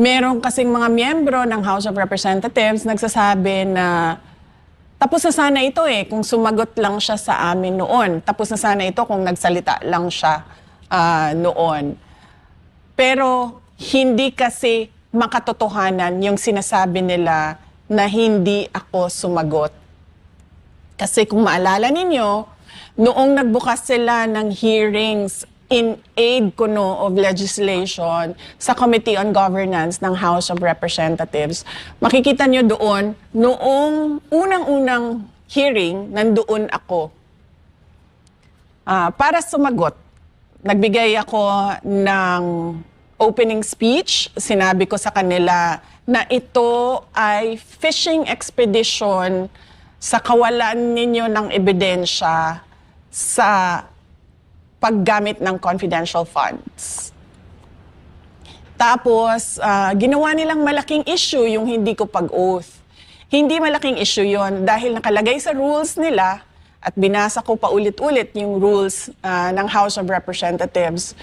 Meron kasing mga miyembro ng House of Representatives nagsasabi na tapos na sana ito kung sumagot lang siya sa amin noon. Tapos na sana ito kung nagsalita lang siya noon. Pero hindi kasi makatotohanan yung sinasabi nila na hindi ako sumagot. Kasi kung maalala ninyo, noong nagbukas sila ng hearings in aid kuno of legislation sa Committee on Governance ng House of Representatives, makikita nyo doon, noong unang-unang hearing, nandoon ako para sumagot. Nagbigay ako ng opening speech. Sinabi ko sa kanila na ito ay fishing expedition sa kawalan ninyo ng ebidensya sa paggamit ng confidential funds. Tapos, ginawa nilang malaking issue yung hindi ko pag-oath. Hindi malaking issue yon dahil nakalagay sa rules nila at binasa ko paulit-ulit yung rules ng House of Representatives.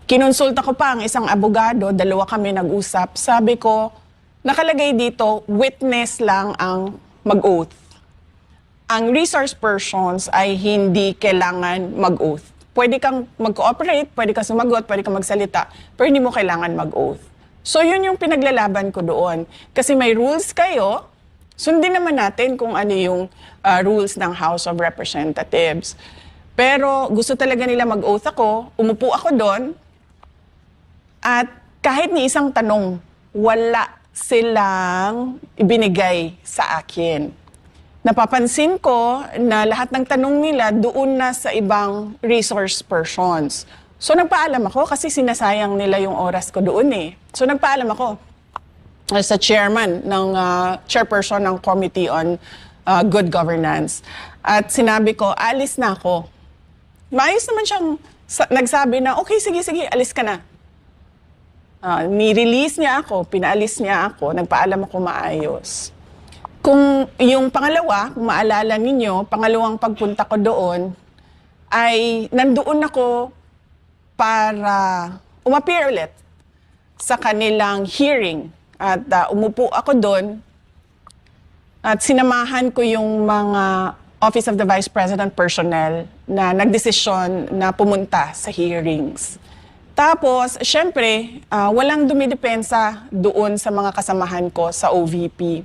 Kinonsulta ko pa ang isang abogado, dalawa kami nag-usap. Sabi ko, nakalagay dito, witness lang ang mag-oath. Ang resource persons ay hindi kailangan mag-oath. Pwede kang mag-cooperate, pwede kang sumagot, pwede kang magsalita, pero hindi mo kailangan mag-oath. So yun yung pinaglalaban ko doon. Kasi may rules kayo, sundin naman natin kung ano yung rules ng House of Representatives. Pero gusto talaga nila mag-oath ako, umupo ako doon, at kahit ni isang tanong, wala silang ibinigay sa akin. Napapansin ko na lahat ng tanong nila doon na sa ibang resource persons. So nagpaalam ako kasi sinasayang nila yung oras ko doon So nagpaalam ako sa chairman ng chairperson ng Committee on Good Governance. At sinabi ko, alis na ako. Maayos naman siyang nagsabi na, okay, sige, alis ka na. Ni-release niya ako, pinaalis niya ako, nagpaalam ako maayos. Kung yung pangalawa, kung maalala ninyo, pangalawang pagpunta ko doon, ay nandoon ako para umappear ulit sa kanilang hearing. At umupo ako doon at sinamahan ko yung mga Office of the Vice President personnel na nagdesisyon na pumunta sa hearings. Tapos, syempre, walang dumidepensa doon sa mga kasamahan ko sa OVP.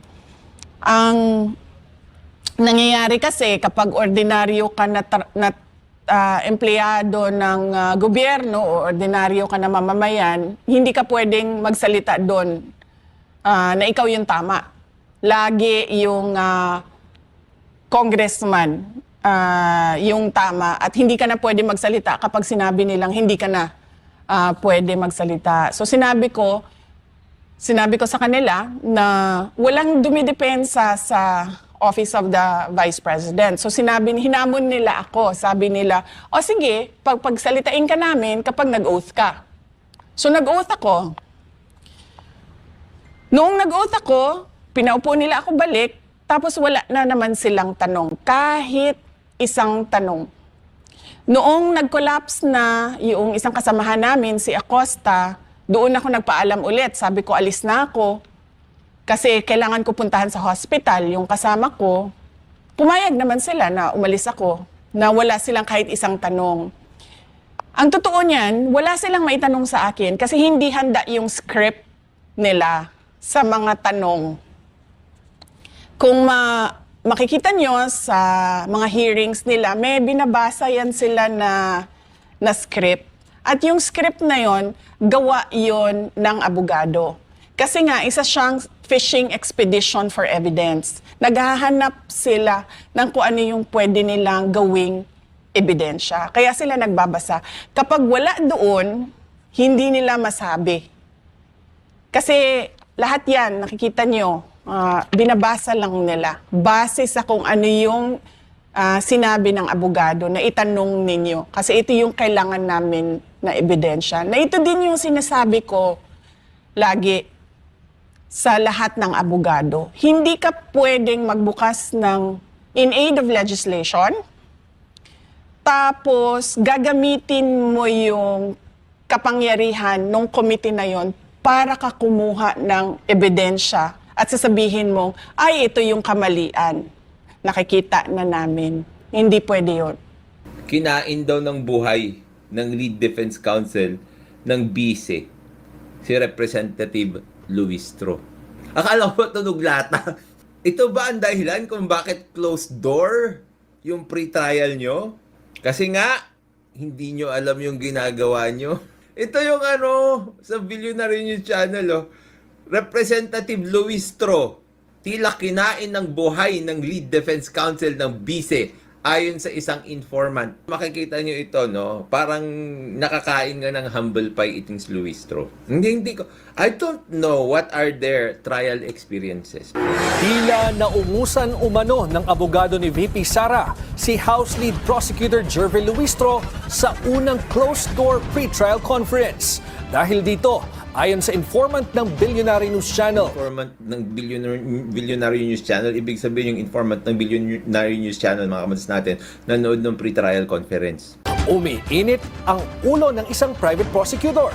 Ang nangyayari kasi kapag ordinaryo ka na empleyado ng gobyerno o ordinaryo ka na mamamayan, hindi ka pwedeng magsalita doon na ikaw yung tama. Lagi yung congressman yung tama at hindi ka na pwede magsalita kapag sinabi nilang hindi ka na pwede magsalita. So sinabi ko sa kanila na walang dumidepensa sa Office of the Vice President. So hinamon nila ako. Sabi nila, o sige, pagsalitain ka namin kapag nag-oath ka. So nag-oath ako. Noong nag-oath ako, pinaupo nila ako balik, tapos wala na naman silang tanong. Kahit isang tanong. Noong nag-collapse na yung isang kasamahan namin, si Acosta, doon ako nagpaalam ulit. Sabi ko, alis na ako. Kasi kailangan ko puntahan sa hospital. Yung kasama ko, pumayag naman sila na umalis ako. Na wala silang kahit isang tanong. Ang totoo niyan, wala silang maitanong sa akin kasi hindi handa yung script nila sa mga tanong. Kung makikita nyo sa mga hearings nila, may binabasa yan sila na script. At yung script na yon, gawa yon ng abogado. Kasi nga, isa siyang fishing expedition for evidence. Naghahanap sila ng kung ano yung pwede nilang gawing ebidensya. Kaya sila nagbabasa. Kapag wala doon, hindi nila masabi. Kasi lahat yan, nakikita nyo, binabasa lang nila. Base sa kung ano yung sinabi ng abogado na itanong ninyo. Kasi ito yung kailangan namin na ebidensya. Na ito din yung sinasabi ko lagi sa lahat ng abogado. Hindi ka pwedeng magbukas ng in aid of legislation, tapos gagamitin mo yung kapangyarihan ng committee na yon para ka kumuha ng ebidensya at sasabihin mong, ay, ito yung kamalian. Nakikita na namin. Hindi pwede yun. Kinain daw ng buhay ng Lead Defense Counsel ng BICE, si Representative Luistro. Akala ko tunog lata. Ito ba ang dahilan kung bakit closed door yung pre-trial nyo? Kasi nga, hindi nyo alam yung ginagawa nyo. Ito yung sa Billionaire News Channel, Representative Luistro, tila kinain ng buhay ng Lead Defense Counsel ng BICE ayon sa isang informant. Makikita nyo ito, no? Parang nakakain nga ng humble pie itong si Luistro. Hindi ko. I don't know what are their trial experiences. Tila naungusan umano ng abogado ni VP Sara si House Lead Prosecutor Jervy Luistro sa unang closed-door pre-trial conference. Dahil dito, ayon sa informant ng Billionaire News Channel, Informant ng Billionaire News Channel, ibig sabihin yung informant ng Billionaire News Channel, mga kamatis natin, nanood ng pre-trial conference. umiinit ang ulo ng isang private prosecutor.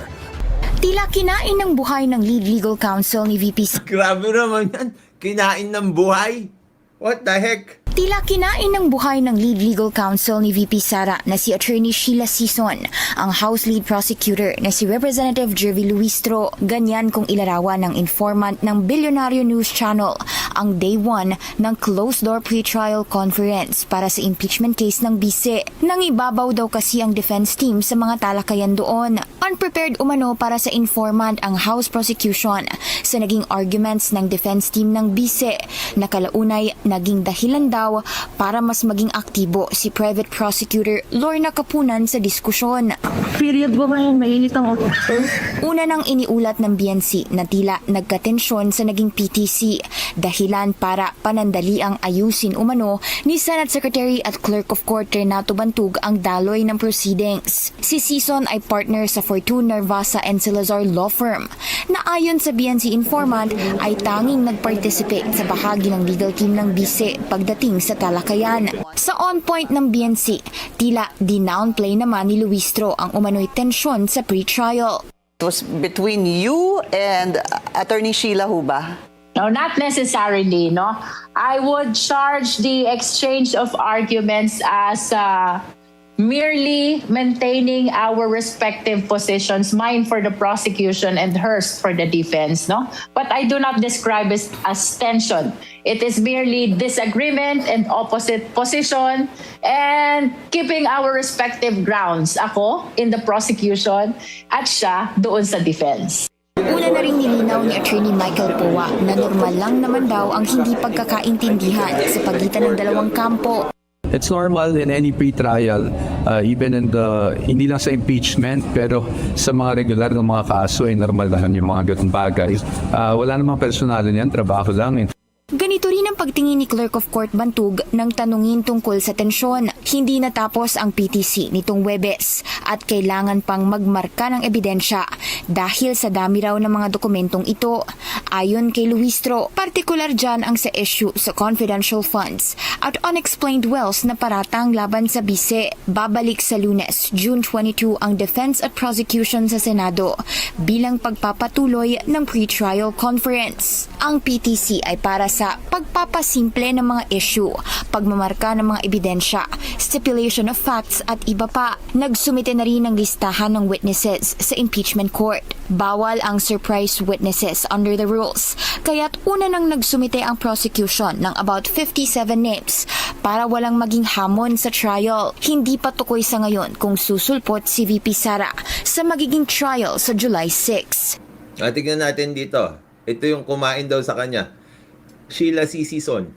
Tila kinain ng buhay ng lead legal counsel ni VP Grabe naman yan. Kinain ng buhay. What the heck? Tila kinain ng buhay ng lead legal counsel ni VP Sara na si Attorney Sheila Sison, ang House Lead Prosecutor na si Representative Jervy Luistro. Ganyan kung ilarawan ng informant ng Billionaire News Channel ang day 1 ng closed-door pre-trial conference para sa impeachment case ng BICE. Nang ibabaw daw kasi ang defense team sa mga talakayan doon. Unprepared umano para sa informant ang House Prosecution sa naging arguments ng defense team ng BICE na kalaunay naging dahilan daw para mas maging aktibo si Private Prosecutor Lorna Kapunan sa diskusyon. Period ba ngayon? Mainit ang utak. Una nang iniulat ng BNC na tila nagkatensyon sa naging PTC, dahilan para panandali ang ayusin umano ni Senate Secretary at Clerk of Court Renato Bantug ang daloy ng proceedings. Si Sison ay partner sa Fortune, Narvasa and Salazar Law Firm na ayon sa BNC informant ay tanging nag-participate sa bahagi ng legal team ng BICE pagdating sa talakayan. Sa on-point ng BNC, tila dinownplay naman ni Luistro ang umano'y tensyon sa pre-trial. It was between you and Attorney Sheila ho ba? No, not necessarily, no. I would charge the exchange of arguments as merely maintaining our respective positions, mine for the prosecution and hers for the defense, no? But I do not describe it as tension. It is merely disagreement and opposite position and keeping our respective grounds. Ako in the prosecution at siya doon sa defense. Una na rin nilinaw ni Attorney Michael Powa na normal lang naman daw ang hindi pagkakaintindihan sa pagitan ng dalawang kampo. It's normal in any pre-trial, even in hindi lang sa impeachment, pero sa mga regular ng mga kaso ay normal lang yung mga ganung bagay. Wala namang personalan yan, trabaho lang. Ganito rin ang pagtingin ni Clerk of Court Bantug nang tanungin tungkol sa tensyon. Hindi natapos ang PTC nitong Huwebes at kailangan pang magmarka ng ebidensya dahil sa dami raw ng mga dokumentong ito. Ayon kay Luistro, partikular dyan ang sa issue sa confidential funds at unexplained wealth na paratang laban sa BICE. Babalik sa Lunes, June 22 ang defense at prosecution sa Senado bilang pagpapatuloy ng pre-trial conference. Ang PTC ay para sa pagpapasimple ng mga issue, pagmamarka ng mga ebidensya, stipulation of facts at iba pa. Nagsumite na rin ng listahan ng witnesses sa impeachment court. Bawal ang surprise witnesses under the rules, kaya't una nang nagsumite ang prosecution ng about 57 names para walang maging hamon sa trial. Hindi pa tukoy sa ngayon kung susulpot si VP Sara sa magiging trial sa July 6. Tignan natin dito. Ito yung kumain daw sa kanya. Sheila C. Sison,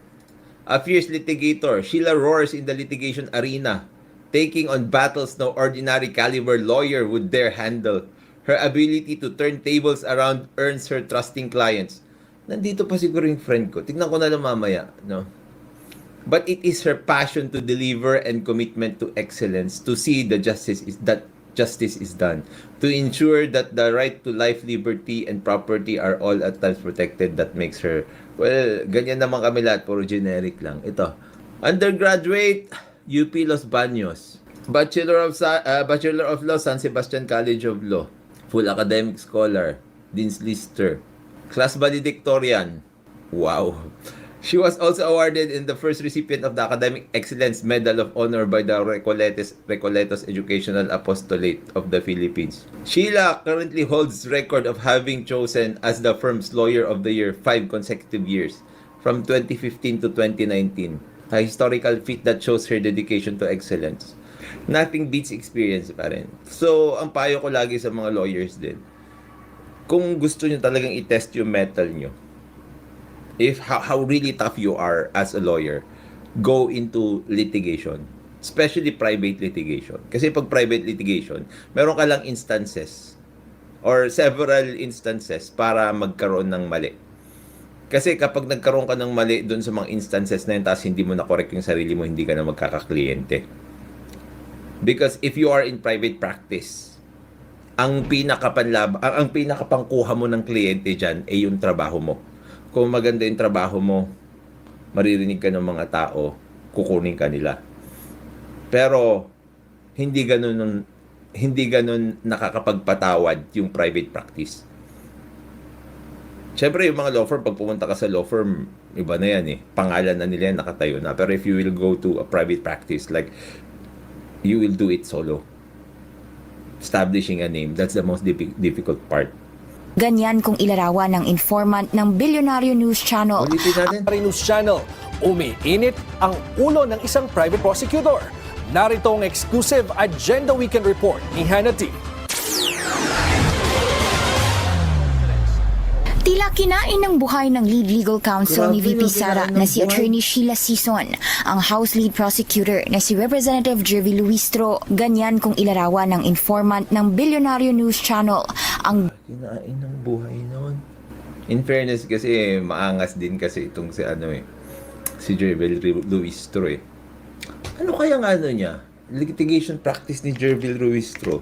a fierce litigator, Sheila roars in the litigation arena, taking on battles no ordinary caliber lawyer would dare handle. Her ability to turn tables around earns her trusting clients. Nandito pa siguro yung friend ko. Tignan ko na lang mamaya, no? But it is her passion to deliver and commitment to excellence to see justice is done, to ensure that the right to life, liberty, and property are all at times protected that makes her, well, ganyan naman kami lahat, puro generic lang. Ito, undergraduate, UP Los Baños, Bachelor of Law, San Sebastian College of Law, full academic scholar, Dean's Lister. Class valedictorian. Wow. She was also awarded in the first recipient of the Academic Excellence Medal of Honor by the Recoletos Educational Apostolate of the Philippines. Sheila currently holds record of having chosen as the firm's Lawyer of the Year 5 consecutive years, from 2015 to 2019. A historical feat that shows her dedication to excellence. Nothing beats experience pa rin. So, ang payo ko lagi sa mga lawyers din, kung gusto nyo talagang i-test yung metal nyo, how really tough you are as a lawyer, go into litigation, especially private litigation. Kasi pag private litigation, meron ka lang instances or several instances para magkaroon ng mali. Kasi kapag nagkaroon ka ng mali doon sa mga instances na yun, tapos hindi mo na-correct yung sarili mo, hindi ka na magkakakliyente. Because if you are in private practice, ang pinakapangkuha mo ng kliyente dyan ay yung trabaho mo. Kung maganda yung trabaho mo, maririnig ka ng mga tao, kukunin ka nila. Pero hindi ganun nakakapagpatawad yung private practice. Siyempre, yung mga law firm, pag pumunta ka sa law firm, iba na yan eh. Pangalan na nila yan, nakatayo na. Pero if you will go to a private practice, like, you will do it solo. Establishing a name, that's the most difficult part. Ganyan kung ilarawan ng informant ng Bilyonaryo News Channel. Ulitin natin. News Channel, umiinit ang ulo ng isang private prosecutor. Narito ang exclusive Agenda Weekend Report ni Hannity. Tila kinain ng buhay ng lead legal counsel ni VP Sara na si Attorney Sheila Sison, ang House Lead Prosecutor na si Representative Jervy Luistro. Ganyan kung ilarawan ng informant ng Bilyonaryo News Channel, ang Kinain ng buhay noon. In fairness kasi, maangas din kasi itong si Jervy Luistro eh. Ano kaya nga niya? Litigation practice ni Jervy Luistro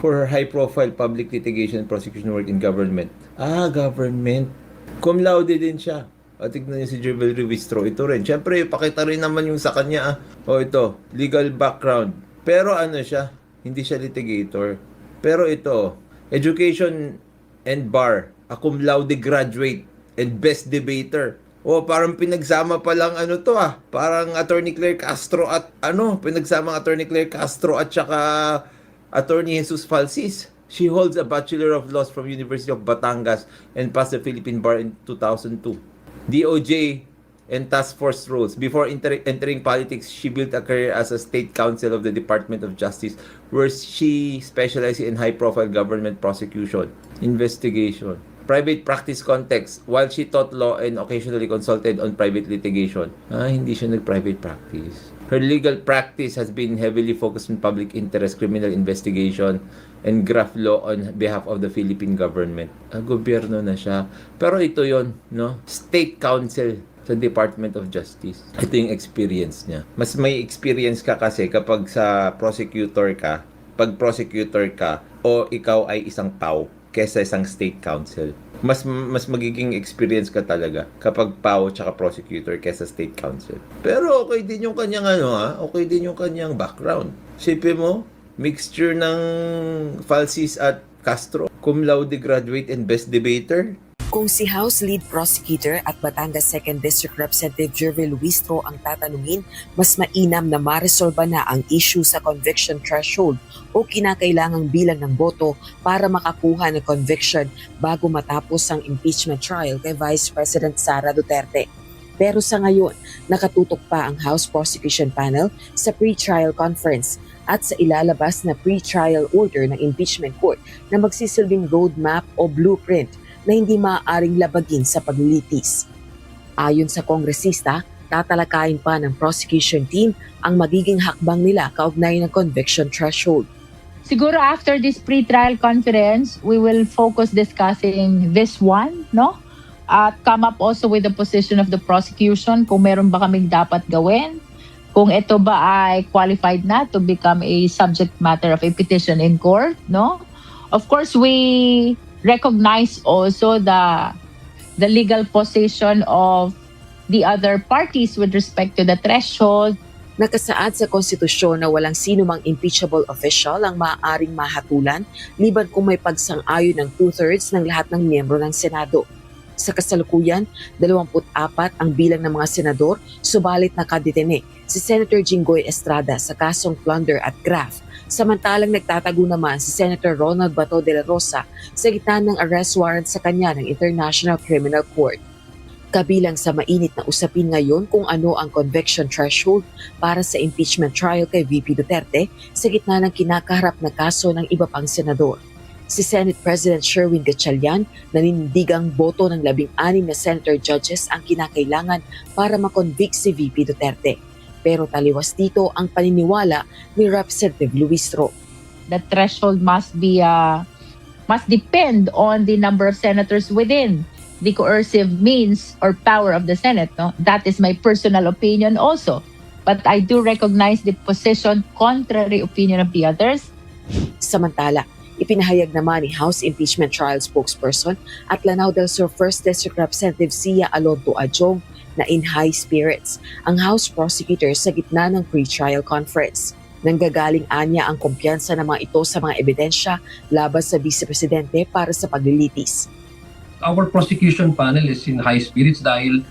for her high-profile public litigation and prosecution work in government. Government. Cum laude din siya. Tignan niyo si Jervy Luistro. Ito rin. Siyempre, pakita rin naman yung sa kanya. Ito, legal background. Pero siya? Hindi siya litigator. Pero ito, education and bar. A cum laude graduate and best debater. Parang pinagsama pa lang Parang Attorney Claire Castro at pinagsama Attorney Claire Castro at saka Attorney Jesus Falsis. She holds a Bachelor of Laws from University of Batangas and passed the Philippine Bar in 2002. DOJ and task force roles. Before entering politics, she built a career as a state counsel of the Department of Justice, where she specialized in high-profile government prosecution, investigation, private practice context. While she taught law and occasionally consulted on private litigation, hindi siya nag-private practice. Her legal practice has been heavily focused on public interest, criminal investigation, and graft law on behalf of the Philippine government. Gobyerno na siya. Pero ito yon, State counsel sa Department of Justice. Ito yung experience niya. Mas may experience ka kasi kapag sa prosecutor ka, pag prosecutor ka, o ikaw ay isang PAW kesa isang state counsel. Mas magiging experience ka talaga kapag PAW tsaka prosecutor kesa state counsel. Pero okay din yung kanyang okay din yung kanyang background. Sipin mo, mixture ng Falsis at Castro, cum laude graduate and best debater. Kung si House Lead Prosecutor at Batangas 2nd District Representative Jervy Luistro ang tatanungin, mas mainam na maresolba na ang issue sa conviction threshold o kinakailangang bilang ng boto para makakuha ng conviction bago matapos ang impeachment trial kay Vice President Sara Duterte. Pero sa ngayon, nakatutok pa ang House Prosecution Panel sa pre-trial conference at sa ilalabas na pre-trial order ng impeachment court na magsisilbing roadmap o blueprint na hindi maaaring labagin sa paglilitis. Ayon sa kongresista, tatalakayin pa ng prosecution team ang magiging hakbang nila kaugnay ng conviction threshold. Siguro after this pre-trial conference, we will focus discussing this one, At come up also with the position of the prosecution kung meron ba kaming dapat gawin. Kung ito ba ay qualified na to become a subject matter of a petition in court, Of course, we recognize also the legal position of the other parties with respect to the threshold, Nakasaad sa konstitusyon na walang sino mang impeachable official ang maaaring mahatulan liban kung may pagsang-ayon ng 2/3 ng lahat ng miyembro ng Senado. Sa kasalukuyan, 24 ang bilang ng mga senador, subalit nakadetene si Senator Jinggoy Estrada sa kasong plunder at graft, samantalang nagtatago naman si Senator Ronald Bato de la Rosa sa gitna ng arrest warrant sa kanya ng International Criminal Court. Kabilang sa mainit na usapin ngayon kung ano ang conviction threshold para sa impeachment trial kay VP Duterte sa gitna ng kinakaharap na kaso ng iba pang senador. Si Senate President Sherwin Gatchalian nanindigang boto ng 16 na senator judges ang kinakailangan para makonvict si VP Duterte. Pero taliwas dito ang paniniwala ni Representative Luistro. The threshold must depend on the number of senators within the coercive means or power of the Senate. No? That is my personal opinion also. But I do recognize the position, contrary opinion of the others. Samantala, ipinahayag naman ni House Impeachment Trial spokesperson at Lanao del Sur 1st District Representative Sia Alonto Adjong na in high spirits ang House prosecutor sa gitna ng pre-trial conference. Nanggagaling anya ang kumpiyansa ng mga ito sa mga ebidensya laban sa Vice Presidente para sa paglilitis. Our prosecution panel is in high spirits dahil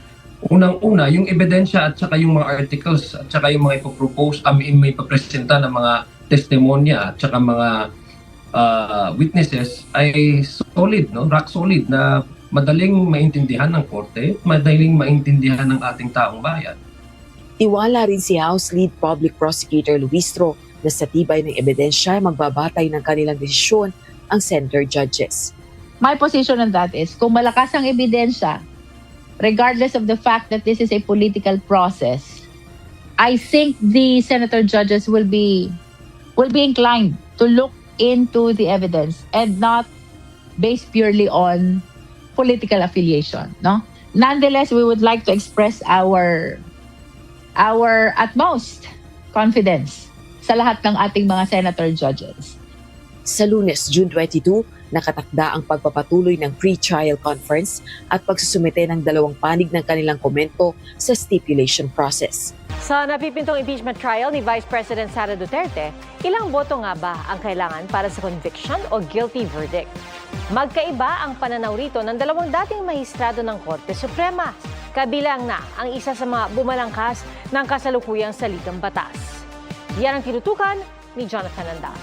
unang-una, yung ebidensya at saka yung mga articles at saka yung mga ipopropose, may ipapresenta ng mga testimonya at saka mga witnesses ay solid, no? Rock solid na madaling maintindihan ng korte, madaling maintindihan ng ating taong bayan. Tiwala rin si House Lead Public Prosecutor Luistro na sa tibay ng ebidensya magbabatay ng kanilang desisyon ang senator judges. My position on that is, kung malakas ang ebidensya, regardless of the fact that this is a political process, I think the senator judges will be inclined to look into the evidence and not based purely on political affiliation. No? Nonetheless, we would like to express our utmost confidence sa lahat ng ating mga senator judges. Sa Lunes, June 22, nakatakda ang pagpapatuloy ng pre-trial conference at pagsusumite ng 2 panig ng kanilang komento sa stipulation process. Sa napipintong impeachment trial ni Vice President Sara Duterte, ilang boto nga ba ang kailangan para sa conviction o guilty verdict? Magkaiba ang pananaw rito ng 2 dating mahistrado ng Korte Suprema. Kabilang na ang isa sa mga bumalangkas ng kasalukuyang saligang batas. Yan ang tinutukan ni Jonathan Andal.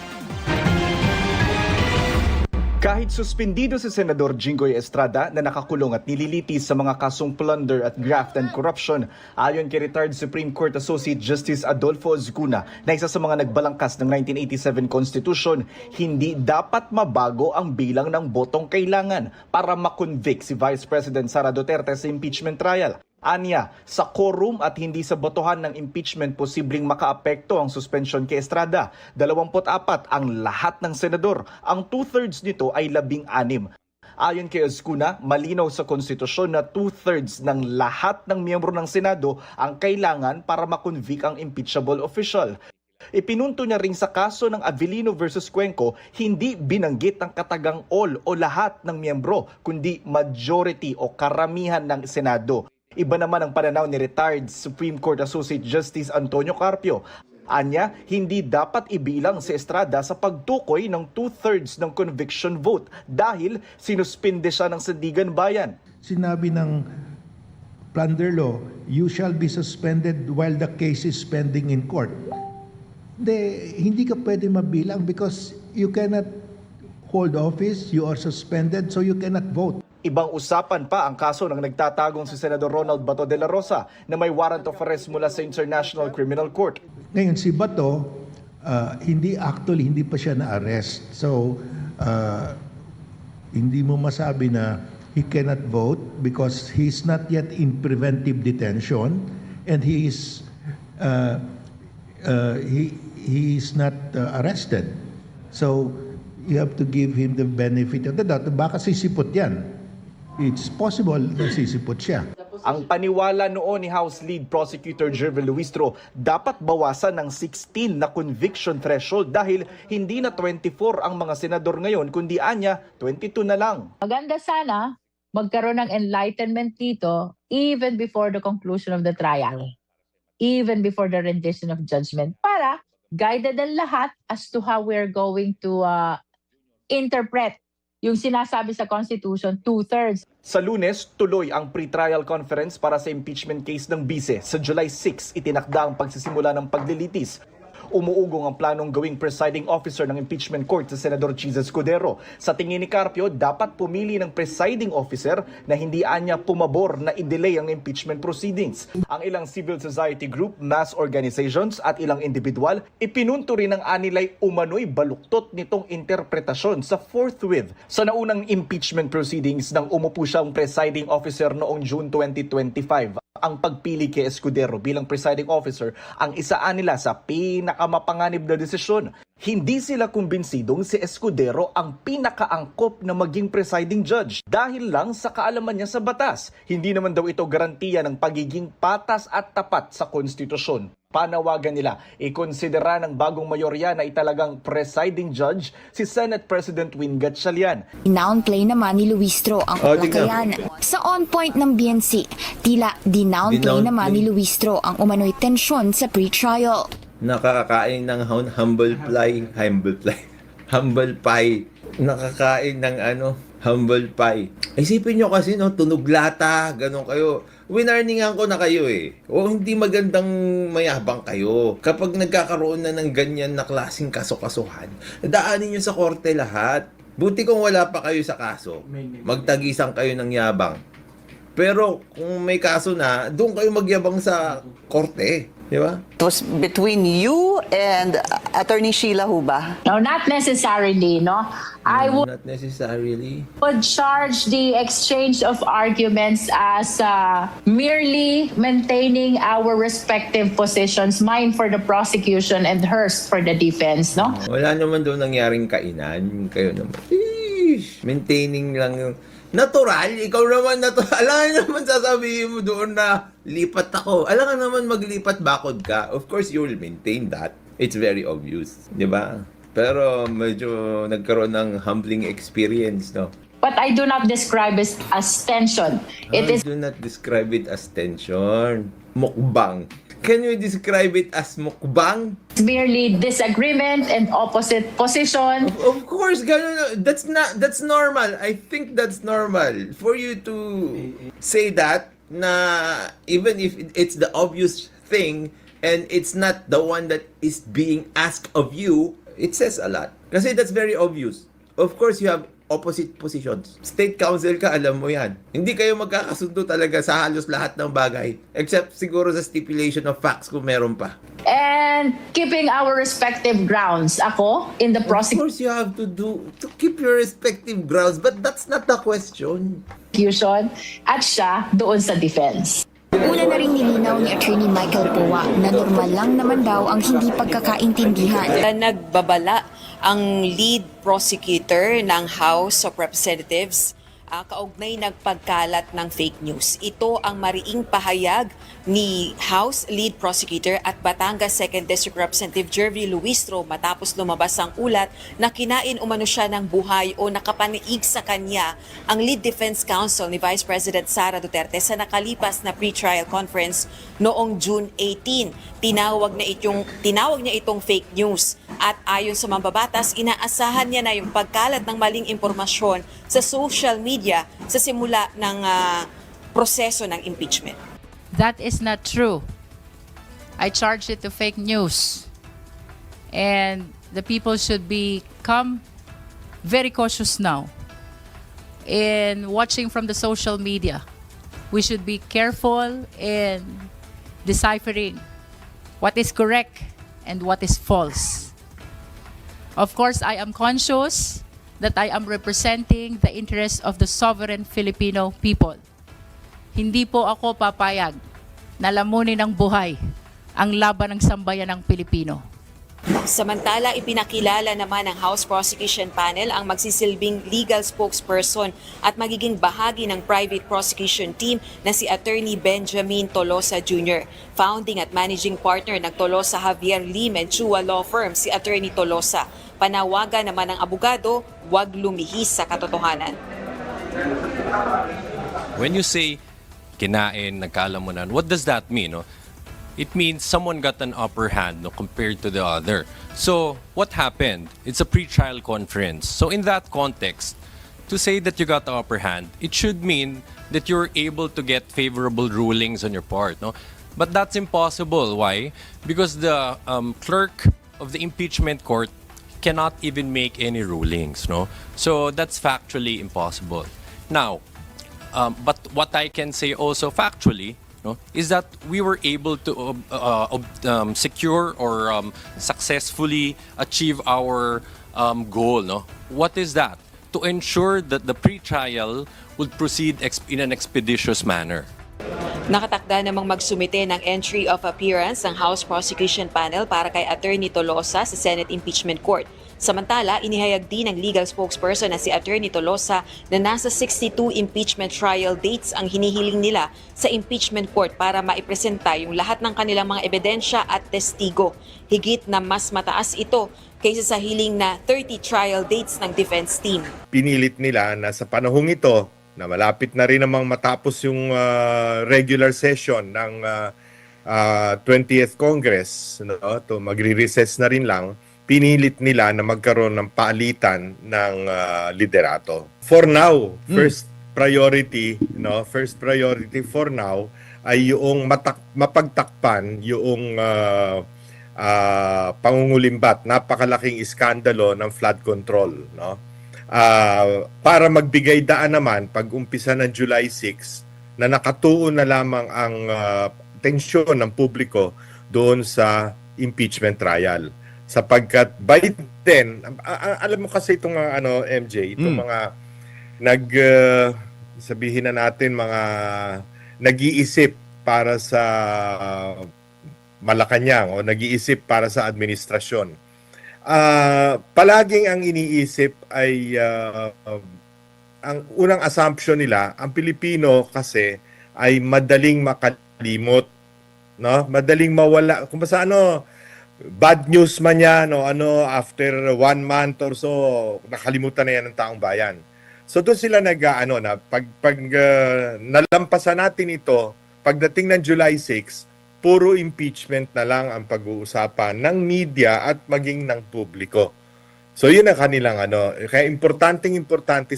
Kahit suspendido si Senador Jinggoy Estrada na nakakulong at nililitis sa mga kasong plunder at graft and corruption, ayon kay retired Supreme Court Associate Justice Adolfo Ozcuna na isa sa mga nagbalangkas ng 1987 Constitution, hindi dapat mabago ang bilang ng botong kailangan para makonvict si Vice President Sara Duterte sa impeachment trial. Anya, sa quorum at hindi sa botohan ng impeachment posibleng makaapekto ang suspension kay Estrada. 24 ang lahat ng senador. Ang 2/3 nito ay 16. Ayon kay Ozcuna, malinaw sa konstitusyon na 2/3 ng lahat ng miyembro ng Senado ang kailangan para makonvict ang impeachable official. Ipinunto niya ring sa kaso ng Avellino versus Cuenco, hindi binanggit ang katagang all o lahat ng miyembro, kundi majority o karamihan ng Senado. Iba naman ang pananaw ni retired Supreme Court Associate Justice Antonio Carpio. Anya, hindi dapat ibilang si Estrada sa pagtukoy ng 2/3 ng conviction vote dahil sinuspinde siya ng Sandigan Bayan. Sinabi ng plunder law, you shall be suspended while the case is pending in court. Hindi ka pwede mabilang because you cannot hold office, you are suspended, so you cannot vote. Ibang usapan pa ang kaso ng nagtatagong si Senador Ronald Bato de la Rosa na may warrant of arrest mula sa International Criminal Court. Ngayon si Bato, hindi pa siya na-arrest. So, hindi mo masabi na he cannot vote because he's not yet in preventive detention and he is not arrested. So, you have to give him the benefit of the doubt. Baka sisipot yan. It's possible na sisipot siya. Ang paniwala noon ni House Lead Prosecutor Jervil Luistro, dapat bawasan ng 16 na conviction threshold dahil hindi na 24 ang mga senador ngayon, kundi anya 22 na lang. Maganda sana magkaroon ng enlightenment dito even before the conclusion of the trial. even before the rendition of judgment para guided ang lahat as to how we're going to interpret yung sinasabi sa Constitution, 2/3. Sa Lunes, tuloy ang pre-trial conference para sa impeachment case ng bise. Sa July 6, itinakda ang pagsisimula ng paglilitis. Umuugong ang planong gawing presiding officer ng impeachment court sa Senador Chiz Escudero. Sa tingin ni Carpio, dapat pumili ng presiding officer na hindi anya pumabor na i-delay ang impeachment proceedings. Ang ilang civil society group, mass organizations at ilang individual, ipinunto rin ng anilay umano'y baluktot nitong interpretasyon sa forthwith. Sa naunang impeachment proceedings nang umupo siyang presiding officer noong June 2025, ang pagpili kay Escudero bilang presiding officer ang isaan nila sa pinakamapanganib na desisyon. Hindi sila kumbinsidong si Escudero ang pinakaangkop na maging presiding judge dahil lang sa kaalaman niya sa batas. Hindi naman daw ito garantiya ng pagiging patas at tapat sa konstitusyon. Panawagan nila, ikonsidera ng bagong mayorya na italagang presiding judge si Senate President Win Gatchalian. Dinownplay naman ni Luistro ang kalakayan. Sa on-point ng BNC, tila dinownplay naman ni Luistro ang umano'y tensyon sa pre-trial. Nakakakain ng humble pie. Nakakain ng humble pie. Isipin nyo kasi, tunog lata, ganun kayo. Winarningan ko na kayo O hindi magandang mayabang kayo. Kapag nagkakaroon na ng ganyan na klaseng kaso-kasuhan, daanin nyo sa korte lahat. Buti kung wala pa kayo sa kaso, magtagisan kayo ng yabang. Pero kung may kaso na, doon kayo magyabang sa korte. Di ba? It was between you and Attorney Sheila ho ba? No, not necessarily, no? I would Not necessarily. charge the exchange of arguments as merely maintaining our respective positions, mine for the prosecution and hers for the defense, no? Wala naman doon nangyaring kainan. Kayo naman. Maintaining lang yung natural. Ikaw naman natural. Alam naman sasabihin mo doon na lipat ako. Alam ka naman maglipat bakod ka. Of course, you will maintain that. It's very obvious. Di ba? Pero medyo nagkaroon ng humbling experience, no? But I do not describe it as tension. It is Do not describe it as tension. Mukbang. Can you describe it as mukbang? merely disagreement and opposite position. Of course, ganun. That's normal. I think that's normal. For you to say that na even if it's the obvious thing and it's not the one that is being asked of you, it says a lot. Kasi that's very obvious. Of course, you have opposite positions. State council ka, alam mo yan. Hindi kayo magkakasundo talaga sa halos lahat ng bagay. Except siguro sa stipulation of facts kung meron pa. And keeping our respective grounds. Ako, in the Of prosecution, course, you have to keep your respective grounds, but that's not the question. at siya doon sa defense. Una na rin nilinaw ni Attorney Michael Poa na normal lang naman daw ang hindi pagkakaintindihan. Nagbabala ang lead prosecutor ng House of Representatives kaugnay nagpagkalat ng fake news. Ito ang mariing pahayag ni House Lead Prosecutor at Batangas 2nd District Representative Jervy Luistro matapos lumabas ang ulat na kinain umano siya ng buhay o nakapaniig sa kanya ang Lead Defense Counsel ni Vice President Sara Duterte sa nakalipas na pre-trial conference noong June 18. Tinawag niya itong fake news at ayon sa mambabatas, inaasahan niya na yung pagkalat ng maling impormasyon sa social media sa simula ng proseso ng impeachment. That is not true. I charged it to fake news. And the people should become very cautious now in watching from the social media. We should be careful in deciphering what is correct and what is false. Of course, I am conscious that I am representing the interests of the sovereign Filipino people. Hindi po ako papayag na lamunin ng buhay ang laban ng sambayan ng Pilipino. Samantala, ipinakilala naman ng House Prosecution Panel ang magsisilbing legal spokesperson at magiging bahagi ng private prosecution team na si Attorney Benjamin Tolosa Jr. Founding at managing partner ng Tolosa Javier Lim and Chua Law Firm si Attorney Tolosa. Panawagan naman ng abogado, huwag lumihis sa katotohanan. When you say kinain, nagkaalamunan, what does that mean? No? it means someone got an upper hand, no, compared to the other. So what happened? It's a pre-trial conference. So in that context, to say that you got the upper hand, it should mean that you're able to get favorable rulings on your part, no? But that's impossible. Why? Because the clerk of the impeachment court cannot even make any rulings, no? So that's factually impossible. Now, but what I can say also factually, no, is that we were able to secure or successfully achieve our goal, no? What is that? To ensure that the pre-trial would proceed in an expeditious manner. Nakatakda namang magsumite ng entry of appearance ng House Prosecution Panel para kay Attorney Tolosa sa Senate Impeachment Court. Samantala, inihayag din ng legal spokesperson na si Attorney Tolosa na nasa 62 impeachment trial dates ang hinihiling nila sa impeachment court para maipresenta yung lahat ng kanilang mga ebidensya at testigo. Higit na mas mataas ito kaysa sa hiling na 30 trial dates ng defense team. Pinilit nila na sa panahong ito, na malapit na rin namang matapos yung regular session ng 20th Congress, no? To magre-recess na rin lang, pinilit nila na magkaroon ng paalitan ng liderato. For now, first priority for now ay yung mapagtakpan yung pangungulimbat, napakalaking iskandalo ng flood control, no? Para magbigay daan naman pag umpisa ng July 6 na nakatuon na lamang ang tensyon ng publiko doon sa impeachment trial. Sapagkat by then, alam mo kasi itong MJ, itong mga sabihin na natin mga nag-iisip para sa Malacanang o nag-iisip para sa administrasyon. Palaging ang iniisip ay ang unang assumption nila, ang Pilipino kasi ay madaling makalimot, no? Madaling mawala. Kung sa bad news man yan o after 1 month or so, nakalimutan na yan ng taong bayan. So doon sila na pag nalampasan natin ito, pagdating ng July 6, puro impeachment na lang ang pag-uusapan ng media at maging ng publiko. So yun ang kanilang kaya importante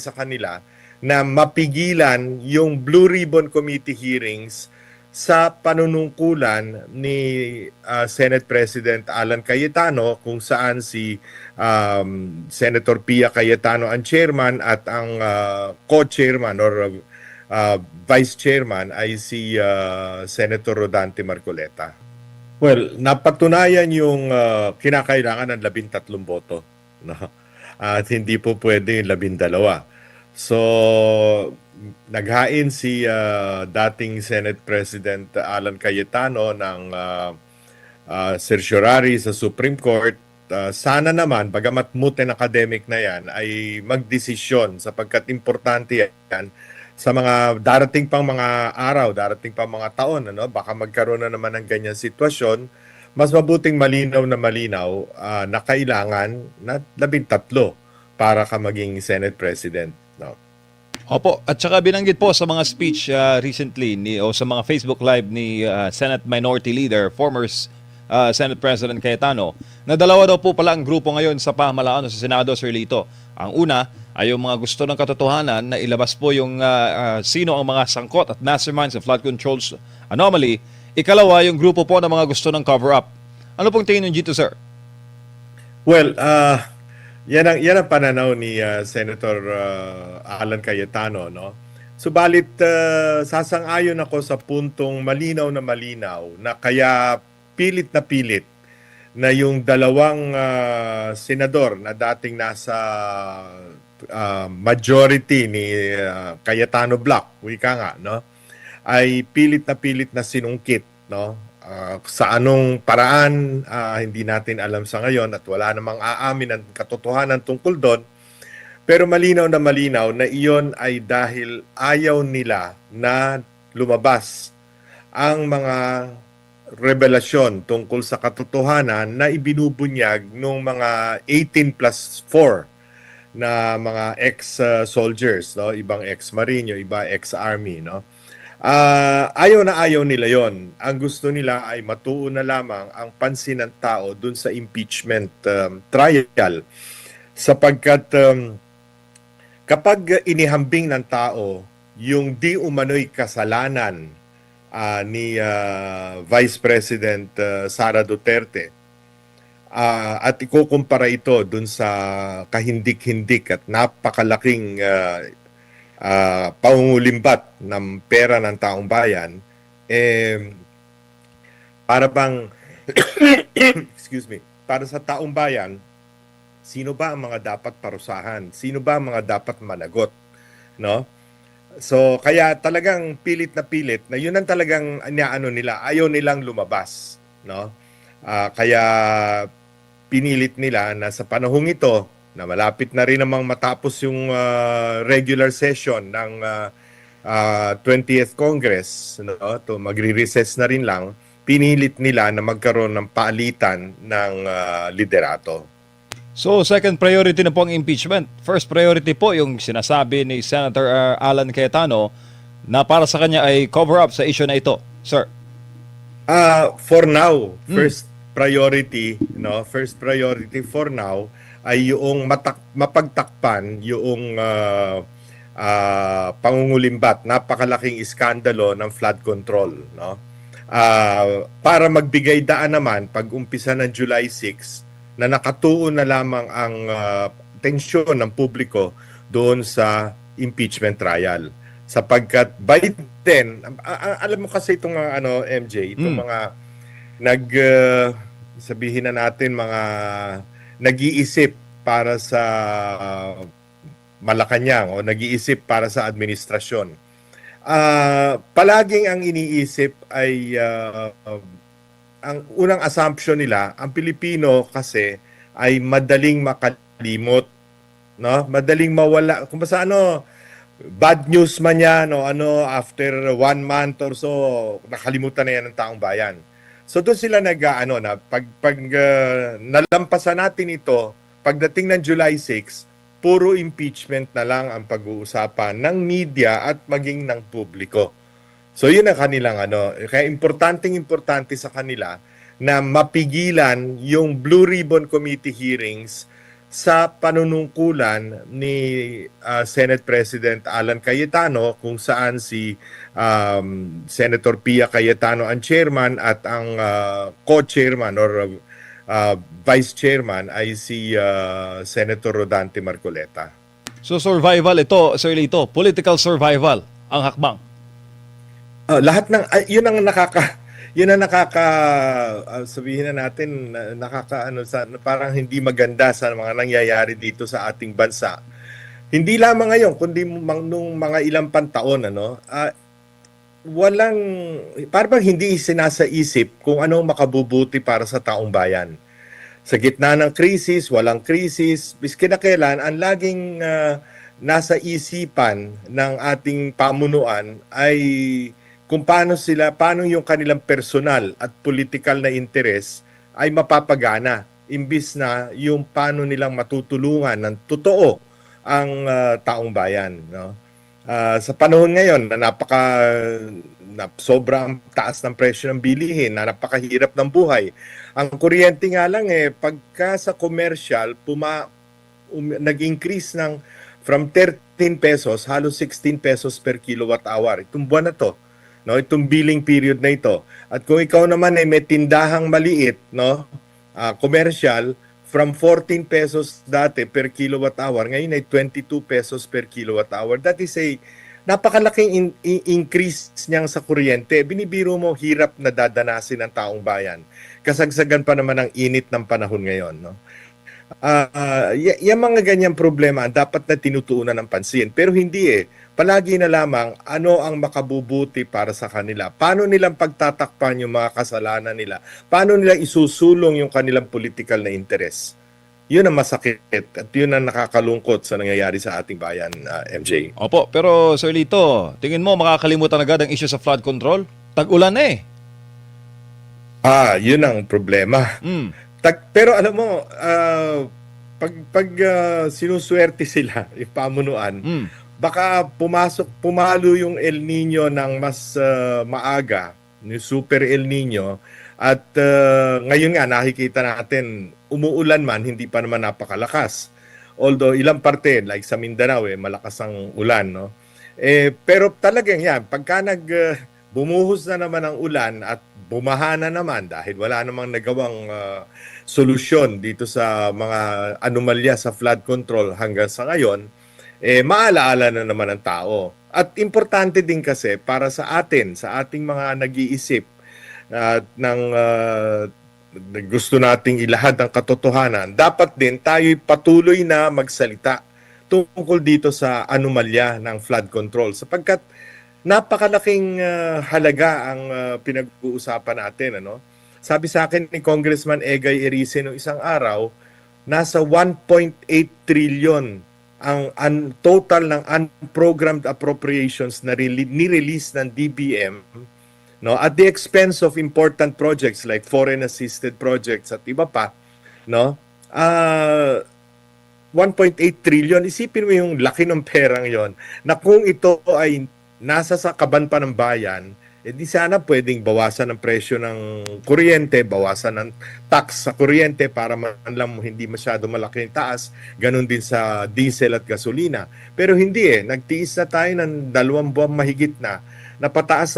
sa kanila na mapigilan yung Blue Ribbon Committee hearings sa panunungkulan ni Senate President Alan Cayetano, kung saan si Senator Pia Cayetano ang chairman at ang co-chairman or Vice Chairman ay si Senator Rodante Marcoleta. Well, napatunayan yung kinakailangan ng 13 boto, no? At hindi po pwede yung 12. So, naghain si dating Senate President Alan Cayetano ng certiorari sa Supreme Court. Sana naman, bagamat moot and academic na yan, ay magdesisyon sapagkat importante yan sa mga darating pang mga araw, darating pang mga taon, baka magkaroon na naman ng ganyan sitwasyon, mas mabuting malinaw na kailangan na 13 para ka maging Senate President. No? Opo, at saka binanggit po sa mga speech recently o sa mga Facebook Live ni Senate Minority Leader, former Senate President Cayetano, na dalawa daw po pala ang grupo ngayon sa pamahalaan sa Senado, Sir Lito. Ang una ay yung mga gusto ng katotohanan na ilabas po yung sino ang mga sangkot at masterminds of flood controls anomaly. Ikalawa, yung grupo po ng mga gusto ng cover-up. Ano pong tingin nyo dito, sir? Well, yan ang pananaw ni Senator Alan Cayetano, no? Subalit, sasang-ayon ako sa puntong malinaw na kaya pilit na yung dalawang senador na dating nasa majority ni Cayetano Block, wika nga, no? Ay pilit na sinungkit, no? Sa anong paraan, hindi natin alam sa ngayon at wala namang aamin ang katotohanan tungkol doon. Pero malinaw na iyon ay dahil ayaw nila na lumabas ang mga revelasyon tungkol sa katotohanan na ibinubunyag ng mga 18+4 na mga ex-soldiers, no? Ibang ex-marine, iba ex-army, no? Ayaw na ayaw nila yon. Ang gusto nila ay matuon na lamang ang pansin ng tao dun sa impeachment trial. Sapagkat kapag inihambing ng tao yung di umano'y kasalanan ni Vice President Sara Duterte at ikukumpara ito dun sa kahindik-hindik at napakalaking pangungulimbat ng pera ng taong bayan, para bang excuse me, para sa taong bayan, sino ba ang mga dapat parusahan? Sino ba ang mga dapat managot? No? So, kaya talagang pilit na yun ang talagang inaano nila, ayaw nilang lumabas. No? Kaya pinilit nila na sa panahong ito, na malapit na rin namang matapos yung regular session ng 20th Congress, no? To magre-recess na rin lang, pinilit nila na magkaroon ng paalitan ng liderato. So, second priority na po ang impeachment. First priority po yung sinasabi ni Senator Alan Cayetano na para sa kanya ay cover-up sa issue na ito. Sir? For now, first priority for now ay yung mapagtakpan yung pangungulimbat, napakalaking iskandalo ng flood control, no? Para magbigay daan naman pag umpisa ng July 6 na nakatuon na lamang ang tensyon ng publiko doon sa impeachment trial, sapagkat by then alam mo kasi itong MJ, itong mga sabihin na natin mga nag-iisip para sa Malacanang o nag-iisip para sa administrasyon. Palaging ang iniisip ay ang unang assumption nila, ang Pilipino kasi ay madaling makalimot, no? Madaling mawala. Kung basta bad news man yan o after 1 month or so, nakalimutan na yan ng taong bayan. So doon sila na pag nalampasan natin ito, pagdating ng July 6, puro impeachment na lang ang pag-uusapan ng media at maging ng publiko. So yun ang kanilang kaya importante sa kanila na mapigilan yung Blue Ribbon Committee hearings sa panunungkulan ni Senate President Alan Cayetano, kung saan si Senator Pia Cayetano ang chairman at ang co-chairman or vice chairman ay si Senator Rodante Marcoleta. So survival ito, Sir Lito, political survival ang hakbang. Lahat ng yun ang sabihin na natin, parang hindi maganda sa mga nangyayari dito sa ating bansa. Hindi lamang ngayon, kundi nung mga ilang pantaon, parang hindi sinasaisip kung anong makabubuti para sa taong bayan. Sa gitna ng krisis, walang krisis, biski na kailan, ang laging nasa isipan ng ating pamunuan ay kung paano yung kanilang personal at political na interes ay mapapagana, imbis na yung paano nilang matutulungan ng totoo ang taong bayan, no? Sa panahon ngayon na sobrang taas ng presyo ng bilihin, na napakahirap ng buhay. Ang kuryente nga lang pagka sa commercial nag-increase from 13 pesos halos 16 pesos per kilowatt hour itong buwan na to, no, itong billing period na ito. At kung ikaw naman ay may tindahang maliit, no, commercial, from 14 pesos dati per kilowatt hour, ngayon ay 22 pesos per kilowatt hour. That is a napakalaking increase niyang sa kuryente. Binibiro mo, hirap na dadanasin ng taong bayan. Kasagsagan pa naman ang init ng panahon ngayon, no? Yung mga ganyang problema dapat na tinutuunan ng pansin, pero hindi palagi na lamang ano ang makabubuti para sa kanila. Paano nilang pagtatakpan yung mga kasalanan nila? Paano nila isusulong yung kanilang political na interes? Yun ang masakit at yun ang nakakalungkot sa nangyayari sa ating bayan, MJ. Opo, pero Sir Lito, tingin mo makakalimutan agad ang issue sa flood control? Tag-ulan na yun ang problema. Pero alam mo, pag sinuswerte sila, yung pamunuan, baka pumalo yung El Nino ng mas maaga, yung Super El Nino, at ngayon nga nakikita natin umuulan man, hindi pa naman napakalakas. Although ilang parte like sa Mindanao malakas ang ulan, no. Pero talagang yan, pagka bumuhos na naman ang ulan at bumaha na naman dahil wala namang nagawang solusyon dito sa mga anomalya sa flood control hanggang sa ngayon, maalaala na naman ang tao. At importante din kasi para sa atin, sa ating mga nag-iisip gusto nating ilahad ang katotohanan, dapat din tayo'y patuloy na magsalita tungkol dito sa anomalya ng flood control sapagkat napakalaking halaga ang pinag-uusapan natin. Ano? Sabi sa akin ni Congressman Egay Erice noong isang araw, nasa 1.8 trillion ang total ng unprogrammed appropriations na ni-release ng DBM, no, at the expense of important projects like foreign assisted projects at iba pa, no. 1.8 trillion, isipin mo yung laki ng perang yon na kung ito ay nasa sa kaban pa ng bayan, di sana pwedeng bawasan ang presyo ng kuryente, bawasan ng tax sa kuryente para man lang hindi masyado malaki yung taas, ganun din sa diesel at gasolina. Pero hindi nagtiis na tayo ng 2 buwan mahigit na pataas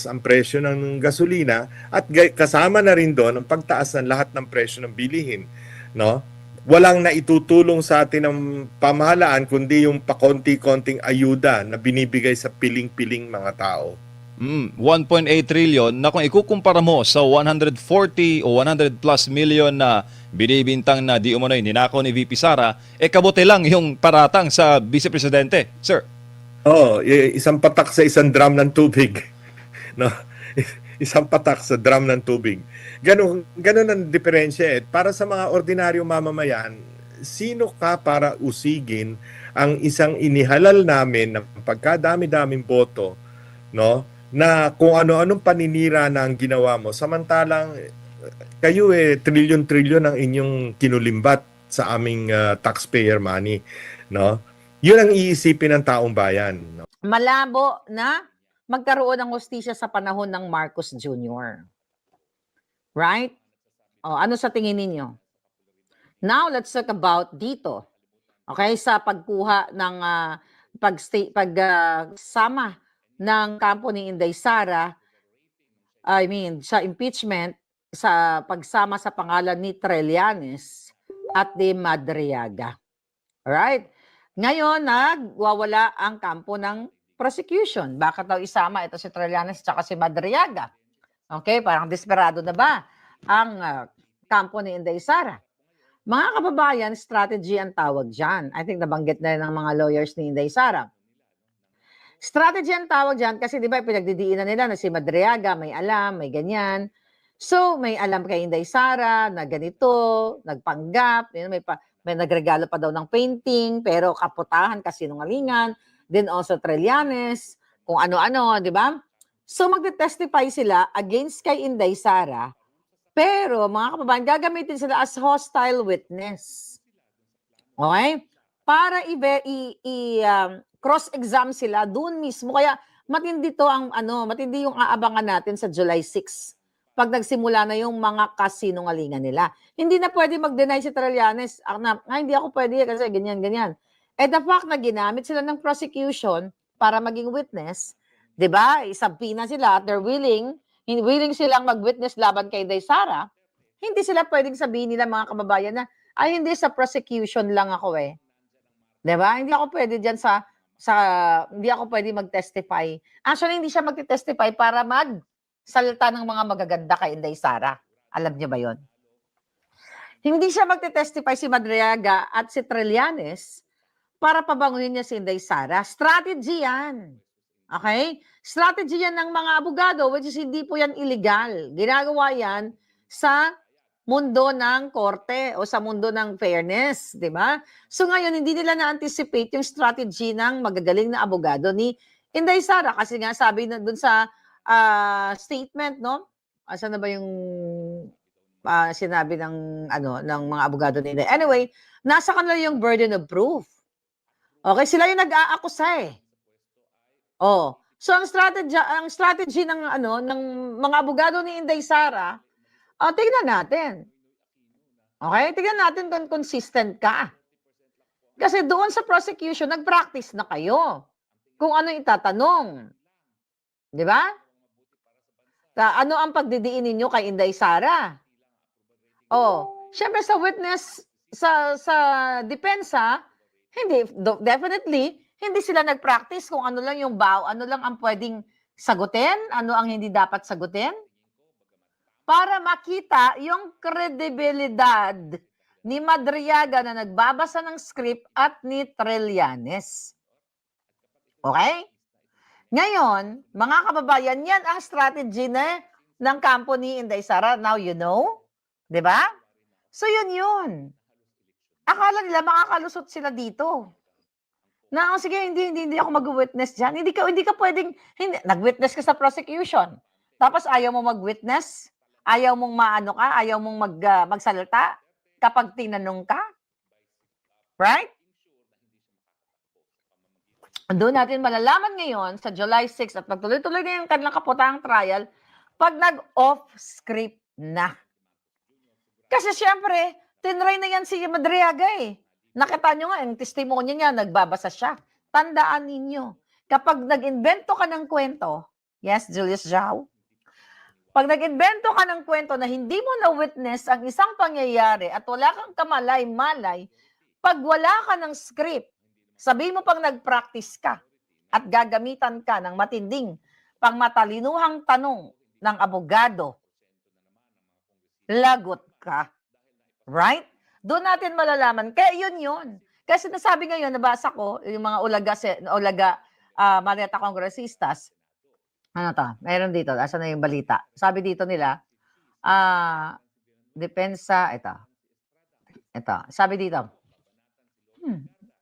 ang presyo ng gasolina at kasama na rin doon ang pagtaas ng lahat ng presyo ng bilihin, no? Walang naitutulong sa atin ng pamahalaan kundi yung pakonti-konting ayuda na binibigay sa piling-piling mga tao. 1.8 trillion na kung ikukumpara mo sa 140 o 100 plus million na binibintang na di umano'y ninakaw ni VP Sara, kabote lang yung paratang sa Vice Presidente, sir. Isang patak sa isang drum ng tubig. No? Isang patak sa drum ng tubig. Ganun ang diferensya. Para sa mga ordinaryong mamamayan, sino ka para usigin ang isang inihalal namin ng pagkadami-daming boto, no? Na kung ano-anong paninira na ang ginawa mo, samantalang kayo trilyon-trilyon ang inyong kinulimbat sa aming taxpayer money, no? Yun ang iisipin ng taong bayan, no? Malabo na magkaroon ng hustisya sa panahon ng Marcos Jr. Right? Ano sa tingin ninyo? Now, let's talk about dito. Okay, sa pagkuha ng pagsama ng kampo ni Inday Sara, sa impeachment, sa pagsama sa pangalan ni Trillanes at ni Madriaga. Alright? Ngayon, nagwawala ang kampo ng prosecution. Bakit daw isama ito si Trillanes at si Madriaga? Okay, parang desperado na ba ang kampo ni Inday Sara? Mga kababayan, strategy ang tawag dyan. I think nabanggit na ng mga lawyers ni Inday Sara. Strategy ang tawag dyan kasi di ba pinagdidiinan nila na si Madriaga may alam, may ganyan. So may alam kay Inday Sara na ganito, nagpanggap, may nagregalo pa daw ng painting, pero kaputahan kasi sinungalingan. Then also Trillanes, kung ano-ano, di ba? So magte-testify sila against kay Inday Sara, pero mga kababayan, gagamitin sila as hostile witness. Okay? Para cross-exam sila doon mismo. Kaya matindi to matindi yung aabangan natin sa July 6 pag nagsimula na yung mga kasinungalingan nila. Hindi na pwede mag-deny si Trillanes na hindi ako pwede kasi ganyan. The fact na ginamit sila ng prosecution para maging witness, 'di ba? Isabina sila at they're willing silang mag-witness laban kay Inday Sara. Hindi sila pwedeng sabihin nila mga kababayan na hindi sa prosecution lang ako 'Di ba? Hindi ako pwede diyan hindi ako pwede mag-testify. Actually, hindi siya mag-testify para magsalita ng mga magaganda kay Inday Sara. Alam niyo ba 'yon? Hindi siya mag-testify si Madriaga at si Trillanes para pabanguhin niya si Inday Sara. Strategy yan. Okay? Strategy yan ng mga abogado, which is hindi po yan illegal. Ginagawa yan sa mundo ng korte o sa mundo ng fairness, di ba? So ngayon, hindi nila na-anticipate yung strategy ng magagaling na abogado ni Inday Sara. Kasi nga sabi na dun sa statement, no? Saan na ba yung sinabi ng mga abogado ni Inday? Anyway, nasa kanila yung burden of proof. Okay, sila yung nag-aakusa eh. Oh. So ang strategy ng ng mga abogado ni Inday Sara, tingnan natin. Okay? Tingnan natin kung consistent ka. Kasi doon sa prosecution, nag-practice na kayo. Kung ano itatanong. Di ba? Ano ang pagdidiin ninyo kay Inday Sara? Oh, syempre sa witness, sa depensa, definitely, hindi sila nag-practice kung ano lang yung ano lang ang pwedeng sagutin, ano ang hindi dapat sagutin. Para makita yung kredibilidad ni Madriaga na nagbabasa ng script at ni Trillanes. Okay? Ngayon, mga kababayan, yan ang strategy ng kampo ni Inday Sara. Now you know. Diba? So yun. Akala nila makakalusot sila dito. Na, sige, hindi ako mag-witness dyan. Hindi ka pwedeng, nag-witness ka sa prosecution. Tapos ayaw mo mag-witness, ayaw mong ayaw mong magsalita kapag tinanong ka. Right? Doon natin malalaman ngayon sa July 6 at pagtuloy-tuloy na yung kanilang kaputahang trial pag nag-off script na. Kasi syempre, tinry na yan si Madriaga eh. Nakita nyo nga, yung testimonya niya, nagbabasa siya. Tandaan ninyo, kapag nag-invento ka ng kwento, yes, Julius Zhao, pag nag-invento ka ng kwento na hindi mo na-witness ang isang pangyayari at wala kang kamalay-malay, pag wala ka ng script, sabihin mo pang nag-practice ka at gagamitan ka ng matinding pangmatalinuhang tanong ng abogado, lagot ka. Right? Doon natin malalaman. Kaya yun. Kasi nasabi ngayon, nabasa ko, yung mga Marietta Congresistas, mayroon dito, asa na yung balita. Sabi dito nila, depensa, ito, sabi dito,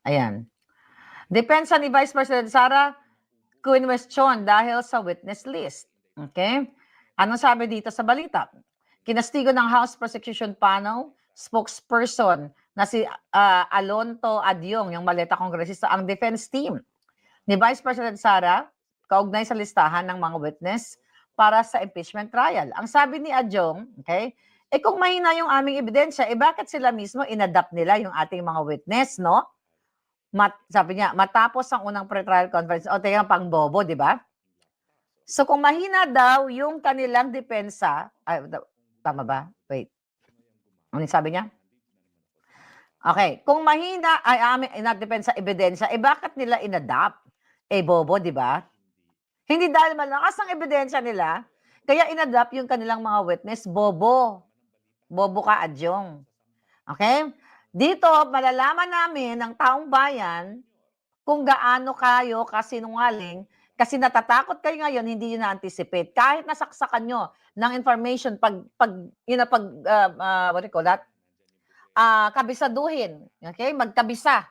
ayan, depensa ni Vice President Sara, question dahil sa witness list. Okay? Anong sabi dito sa balita? Kinastigo ng House Prosecution Panel, spokesperson na si Alonto Adyong, yung Maleta Kongresista, ang defense team ni Vice President Sara, kaugnay sa listahan ng mga witness para sa impeachment trial. Ang sabi ni Adyong, okay, kung mahina yung aming ebidensya, bakit sila mismo inadapt nila yung ating mga witness, no? Sabi niya, matapos ang unang pre-trial conference, teka, pang bobo, di ba? So kung mahina daw yung kanilang depensa, tama ba? Wait. Ano sabi niya? Okay. Kung mahina ay inadepend sa ebidensya, bakit nila inadapt? Bobo, di ba? Hindi dahil malakas ang ebidensya nila, kaya inadapt yung kanilang mga witness, bobo. Bobo ka, Adyong. Okay? Dito, malalaman namin ng taong bayan kung gaano kayo kasinungaling kasi natatakot kayo ngayon, hindi yun na-anticipate. Kahit nasaksakan nyo ng information, what do you call that? Kabisaduhin. Okay? Magkabisa.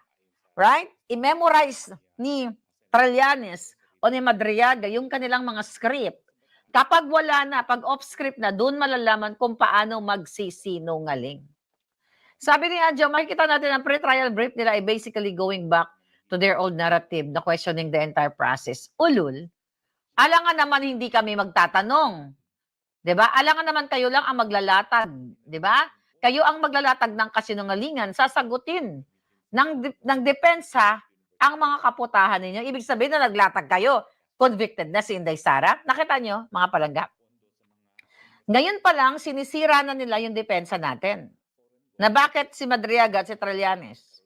Right? I-memorize ni Trillanes o ni Madriaga yung kanilang mga script. Kapag wala na, pag off-script na, doon malalaman kung paano magsisinungaling. Sabi ni Adjo, makikita natin ang pre-trial brief nila ay basically going back to their old narrative na questioning the entire process. Ulul, alangan naman hindi kami magtatanong. Diba? Alangan naman kayo lang ang maglalatag. Diba? Kayo ang maglalatag ng kasinungalingan, sasagutin ng depensa ang mga kaputahan ninyo. Ibig sabihin na naglatag kayo, convicted na si Inday Sara. Nakita nyo, mga palangga? Ngayon pa lang, sinisira na nila yung depensa natin. Na bakit si Madriaga at si Trillanes?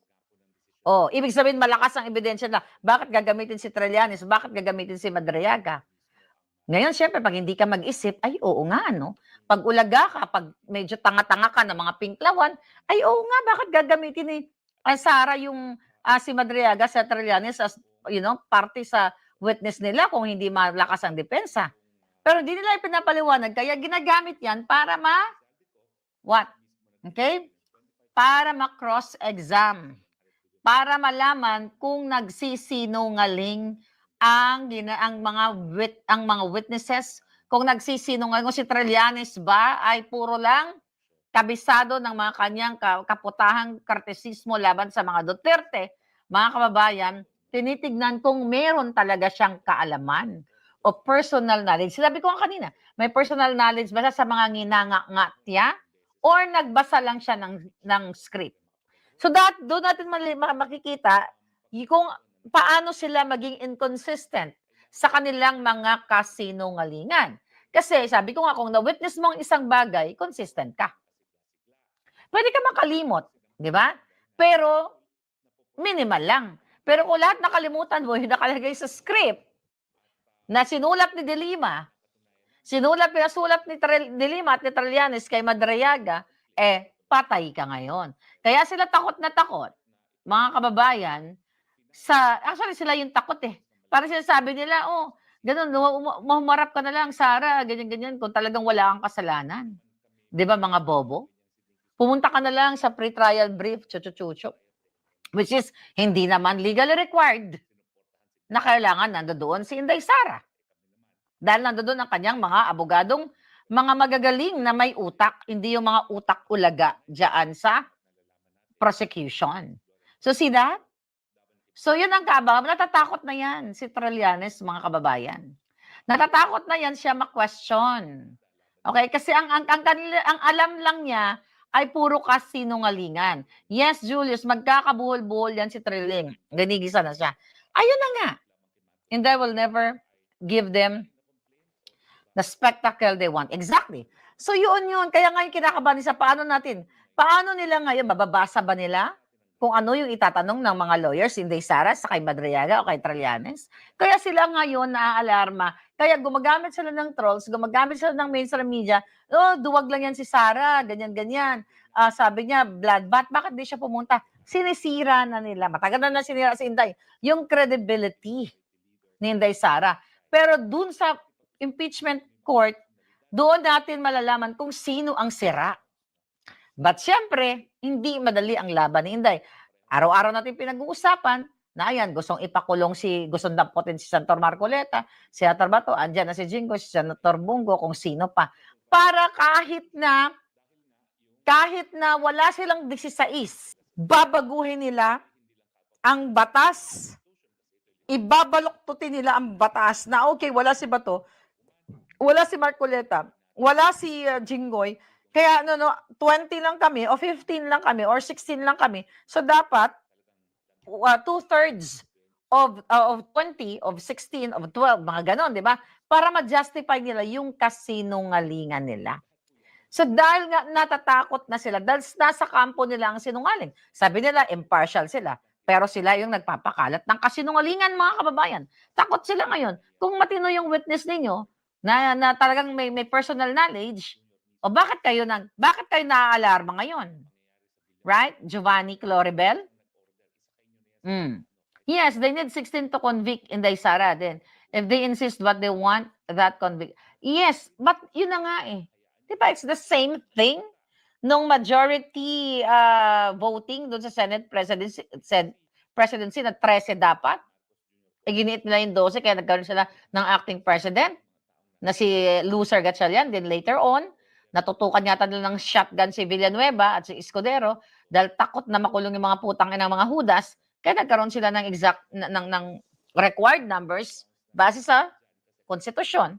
Ibig sabihin malakas ang ebidensya na bakit gagamitin si Trillanes, bakit gagamitin si Madriaga? Ngayon, syempre, pag hindi ka mag-isip, ay oo nga, no? Pag ulaga ka, pag medyo tanga-tanga ka ng mga pinklawan, ay oo nga, bakit gagamitin ni Sara yung si Madriaga sa Trillanes as, parte sa witness nila kung hindi malakas ang depensa. Pero hindi nila ipinapaliwanag, kaya ginagamit yan para what? Okay? Para ma-cross-exam. Para malaman kung nagsisinungaling ang mga witnesses, kung nagsisinungaling, kung si Trillanes ba ay puro lang kabisado ng mga kanyang kaputahang kartesismo laban sa mga Duterte, mga kababayan, tinitignan kung meron talaga siyang kaalaman o personal knowledge. Sinabi ko nga kanina, may personal knowledge ba siya sa mga nginanga-ngat niya or nagbasa lang siya ng script? So doon natin makikita kung paano sila maging inconsistent sa kanilang mga kasinungalingan. Kasi sabi ko nga, kung na-witness mo ang isang bagay, consistent ka. Pwede ka makalimot, di ba? Pero minimal lang. Pero kung lahat nakalimutan mo, yung nakalagay sa script na sinulat ni De Lima, pinasulat ni De Lima at ni Trillanes kay Madariaga, patay ka ngayon. Kaya sila takot na takot, mga kababayan, actually sila yung takot Parang sinasabi nila, ganun, humarap ka na lang, Sara, ganyan-ganyan, kung talagang wala kang kasalanan. Di ba, mga bobo? Pumunta ka na lang sa pre-trial brief, chuchu-chuchu, which is hindi naman legally required na kailangan nandoon si Inday Sara. Dahil nandoon ang kanyang mga abogadong, mga magagaling na may utak, hindi yung mga utak-ulaga dyan sa prosecution. So see that? So yun ang kaabang, natatakot na yan si Trillanes, mga kababayan. Natatakot na yan siya ma-question. Okay? Kasi ang alam lang niya ay puro kasinungalingan. Yes, Julius, magkakabuhol-buhol yan si Trilling. Ganigisa na siya. Ayun na nga. And I will never give them the spectacle they want. Exactly. So yun. Kaya nga yung kinakabahan sa paano nila ngayon, bababasa ba nila kung ano yung itatanong ng mga lawyers, Inday Sara, sa kay Madariaga o kay Trillanes? Kaya sila ngayon naaalarma. Kaya gumagamit sila ng trolls, gumagamit sila ng mainstream media. Duwag lang yan si Sara, ganyan-ganyan. Sabi niya, bloodbath, bakit di siya pumunta? Sinisira na nila. Matagal na sinira si Inday. Yung credibility ni Inday Sara. Pero dun sa impeachment court, doon natin malalaman kung sino ang sira. But syempre, hindi madali ang laban ni Inday. Araw-araw natin pinag-uusapan na ayan, gustong damputin si Senator Marcoleta, si Senator Bato, andyan na si Jinggoy, si Senator Bungo, kung sino pa. Para kahit na wala silang 16, babaguhin nila ang batas, ibabaloktutin nila ang batas na okay, wala si Bato, wala si Marcoleta, wala si Jinggoy, kaya 20 lang kami, o 15 lang kami, or 16 lang kami. So dapat, 2/3 of 20, of 16, of 12, mga ganon, di ba? Para ma-justify nila yung kasinungalingan nila. So dahil nga natatakot na sila, dahil nasa kampo nila ang sinungaling. Sabi nila, impartial sila. Pero sila yung nagpapakalat ng kasinungalingan, mga kababayan. Takot sila ngayon. Kung matino yung witness ninyo, na talagang may personal knowledge, o bakit kayo naaalarma ngayon? Right? Giovanni Claribel? Yes, they need 16 to convict Inday Sara then. If they insist what they want, that convict. Yes, but yun na nga Diba, it's the same thing nung majority voting doon sa Senate presidency na 13 dapat. Giniit nila yung 12 kaya nagkaroon sila ng acting president na si Loser Gatchalian. Then later on, natutukan yata nila ng shotgun si Villanueva at si Escudero dahil takot na makulong yung mga putang ng mga hudas. Kaya nagkaroon sila ng ng required numbers base sa konstitusyon.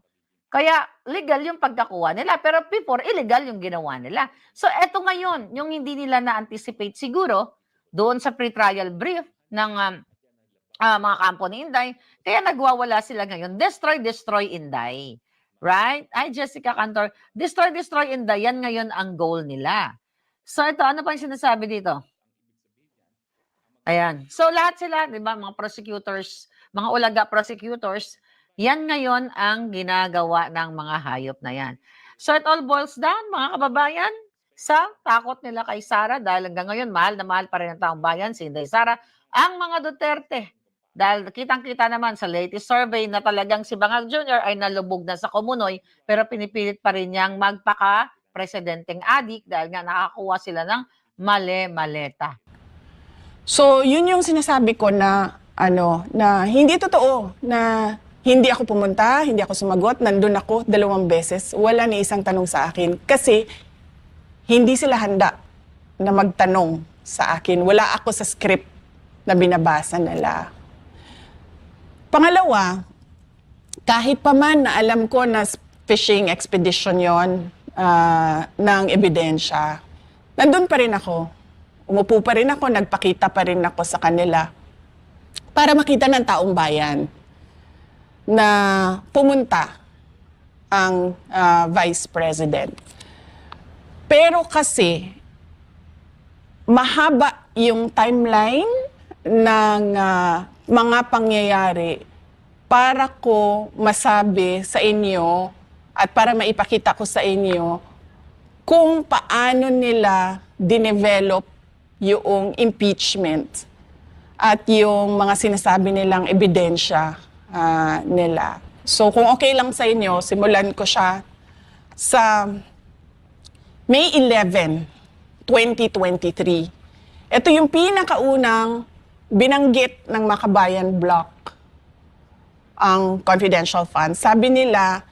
Kaya legal yung pagkakuha nila. Pero before, illegal yung ginawa nila. So eto ngayon, yung hindi nila na-anticipate siguro doon sa pre-trial brief ng mga kampo ni Inday. Kaya nagwawala sila ngayon. Destroy Inday. Right? Ay, Jessica Cantor. Destroy Inday. Yan ngayon ang goal nila. So ito, ano pa yung sinasabi dito? Ayan. So lahat sila, di ba, mga prosecutors, mga ulaga prosecutors, yan ngayon ang ginagawa ng mga hayop na yan. So it all boils down, mga kababayan, sa takot nila kay Sara dahil hanggang ngayon, mahal na mahal pa rin ang taong bayan, si Inday Sara, ang mga Duterte. Dahil kitang-kita naman sa latest survey na talagang si Bangag Jr. ay nalubog na sa Komunoy, pero pinipilit pa rin niyang magpaka-presidenteng adik dahil nga nakakuha sila ng male-maleta. So, yun yung sinasabi ko na na hindi totoo na hindi ako pumunta, hindi ako sumagot, nandun ako 2 beses, wala ni isang tanong sa akin kasi hindi sila handa na magtanong sa akin. Wala ako sa script na binabasa nila. Pangalawa, kahit pa man na alam ko na fishing expedition yon ng ebidensya, nandun pa rin ako. Umupo pa rin ako, nagpakita pa rin ako sa kanila para makita ng taong bayan na pumunta ang Vice President. Pero kasi, mahaba yung timeline ng mga pangyayari para ko masabi sa inyo at para maipakita ko sa inyo kung paano nila dinevelop yung impeachment at yung mga sinasabi nilang ebidensya nila. So kung okay lang sa inyo, simulan ko siya sa May 11, 2023. Ito yung pinakaunang binanggit ng Makabayan Bloc ang confidential funds. Sabi nila,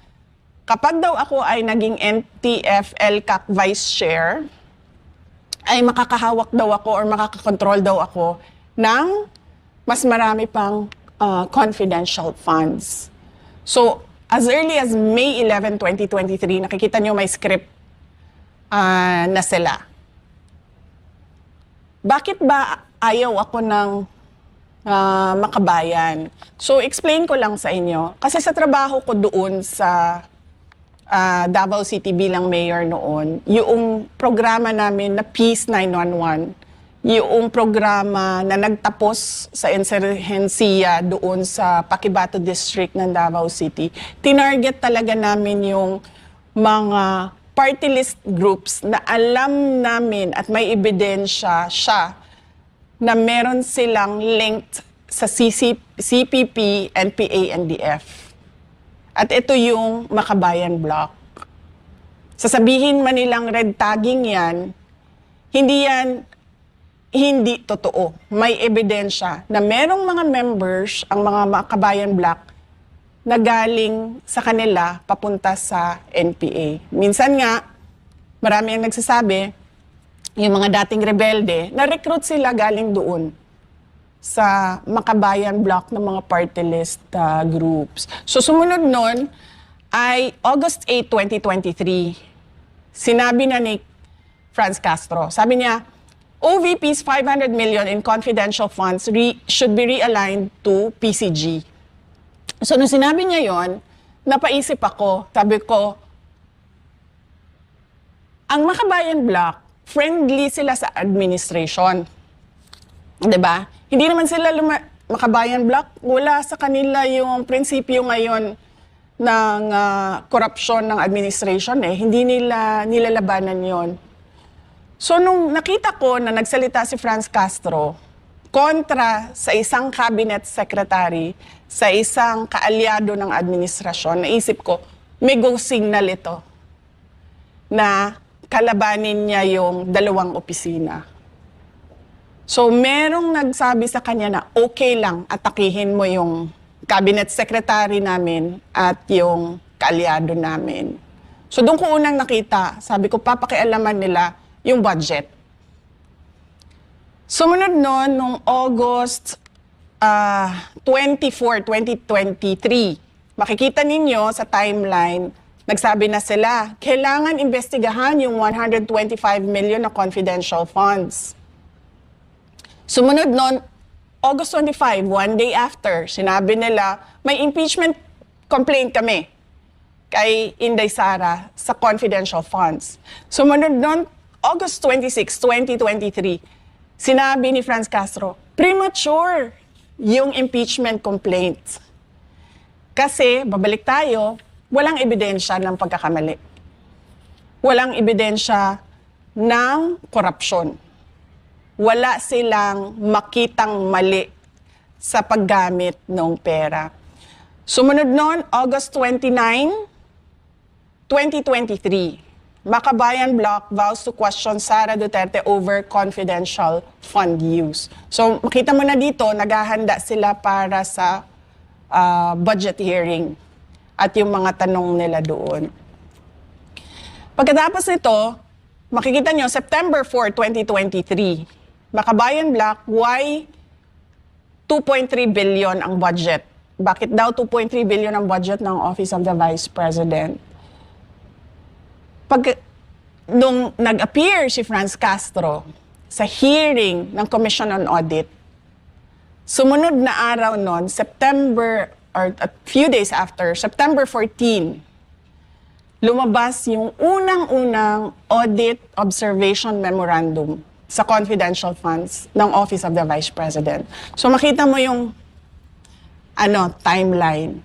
kapag daw ako ay naging NTF-LCAC Vice Chair, ay makakahawak daw ako or makakakontrol daw ako ng mas marami pang confidential funds. So, as early as May 11, 2023, nakikita nyo may script na sila. Bakit ba ayaw ako ng Makabayan? So, explain ko lang sa inyo. Kasi sa trabaho ko doon sa Davao City bilang mayor noon, yung programa namin na Peace 911, yung programa na nagtapos sa insurhensiya doon sa Paquibato District ng Davao City, tinarget talaga namin yung mga party list groups na alam namin at may ebidensya siya na meron silang linked sa CPP, NPA, NDF. At ito yung Makabayan Bloc. Sasabihin man nilang red tagging yan, hindi totoo. May ebidensya na merong mga members, ang mga Makabayan Bloc, na galing sa kanila papunta sa NPA. Minsan nga, marami ang nagsasabi, yung mga dating rebelde, na-recruit sila galing doon sa Makabayan Bloc ng mga party list groups. So sumunod nun ay August 8, 2023. Sinabi na ni Franz Castro, sabi niya, OVP's 500 million in confidential funds should be realigned to PCG. So nung sinabi niya yon, napaisip ako, sabi ko, ang Makabayan Bloc, friendly sila sa administration. 'Di ba? Hindi naman sila Makabayan Bloc, wala sa kanila yung prinsipyo ngayon ng korupsyon ng administration Hindi nila nilalabanan 'yon. So nung nakita ko na nagsalita si Franz Castro kontra sa isang cabinet secretary, sa isang kaalyado ng administrasyon, naisip ko, may go signal ito na kalabanin niya yung dalawang opisina. So, merong nagsabi sa kanya na okay lang atakihin mo yung cabinet secretary namin at yung kaalyado namin. So, doon ko unang nakita, sabi ko, papakialaman nila yung budget. Sumunod noon, nung August 24, 2023, makikita ninyo sa timeline, nagsabi na sila, kailangan investigahan yung 125 million na confidential funds. Sumunod noon, August 25, one day after, sinabi nila, may impeachment complaint kami kay Inday Sara sa confidential funds. Sumunod noon, August 26, 2023, sinabi ni Franz Castro, premature yung impeachment complaint. Kasi, babalik tayo, walang ebidensya ng pagkakamali. Walang ebidensya ng korupsyon. Wala silang makitang mali sa paggamit ng pera. Sumunod noon, August 29, 2023, Makabayan Bloc vows to question Sara Duterte over confidential fund use. So makita mo na dito, naghahanda sila para sa budget hearing at yung mga tanong nila doon. Pagkatapos nito, makikita nyo, September 4, 2023, Makabayan Bloc, why 2.3 billion ang budget. Bakit daw 2.3 billion ang budget ng Office of the Vice President? Nung nag-appear si Franz Castro sa hearing ng Commission on Audit, sumunod na araw nun, September, or a few days after, September 14, lumabas yung unang-unang audit observation memorandum sa confidential funds ng Office of the Vice President. So makita mo yung timeline.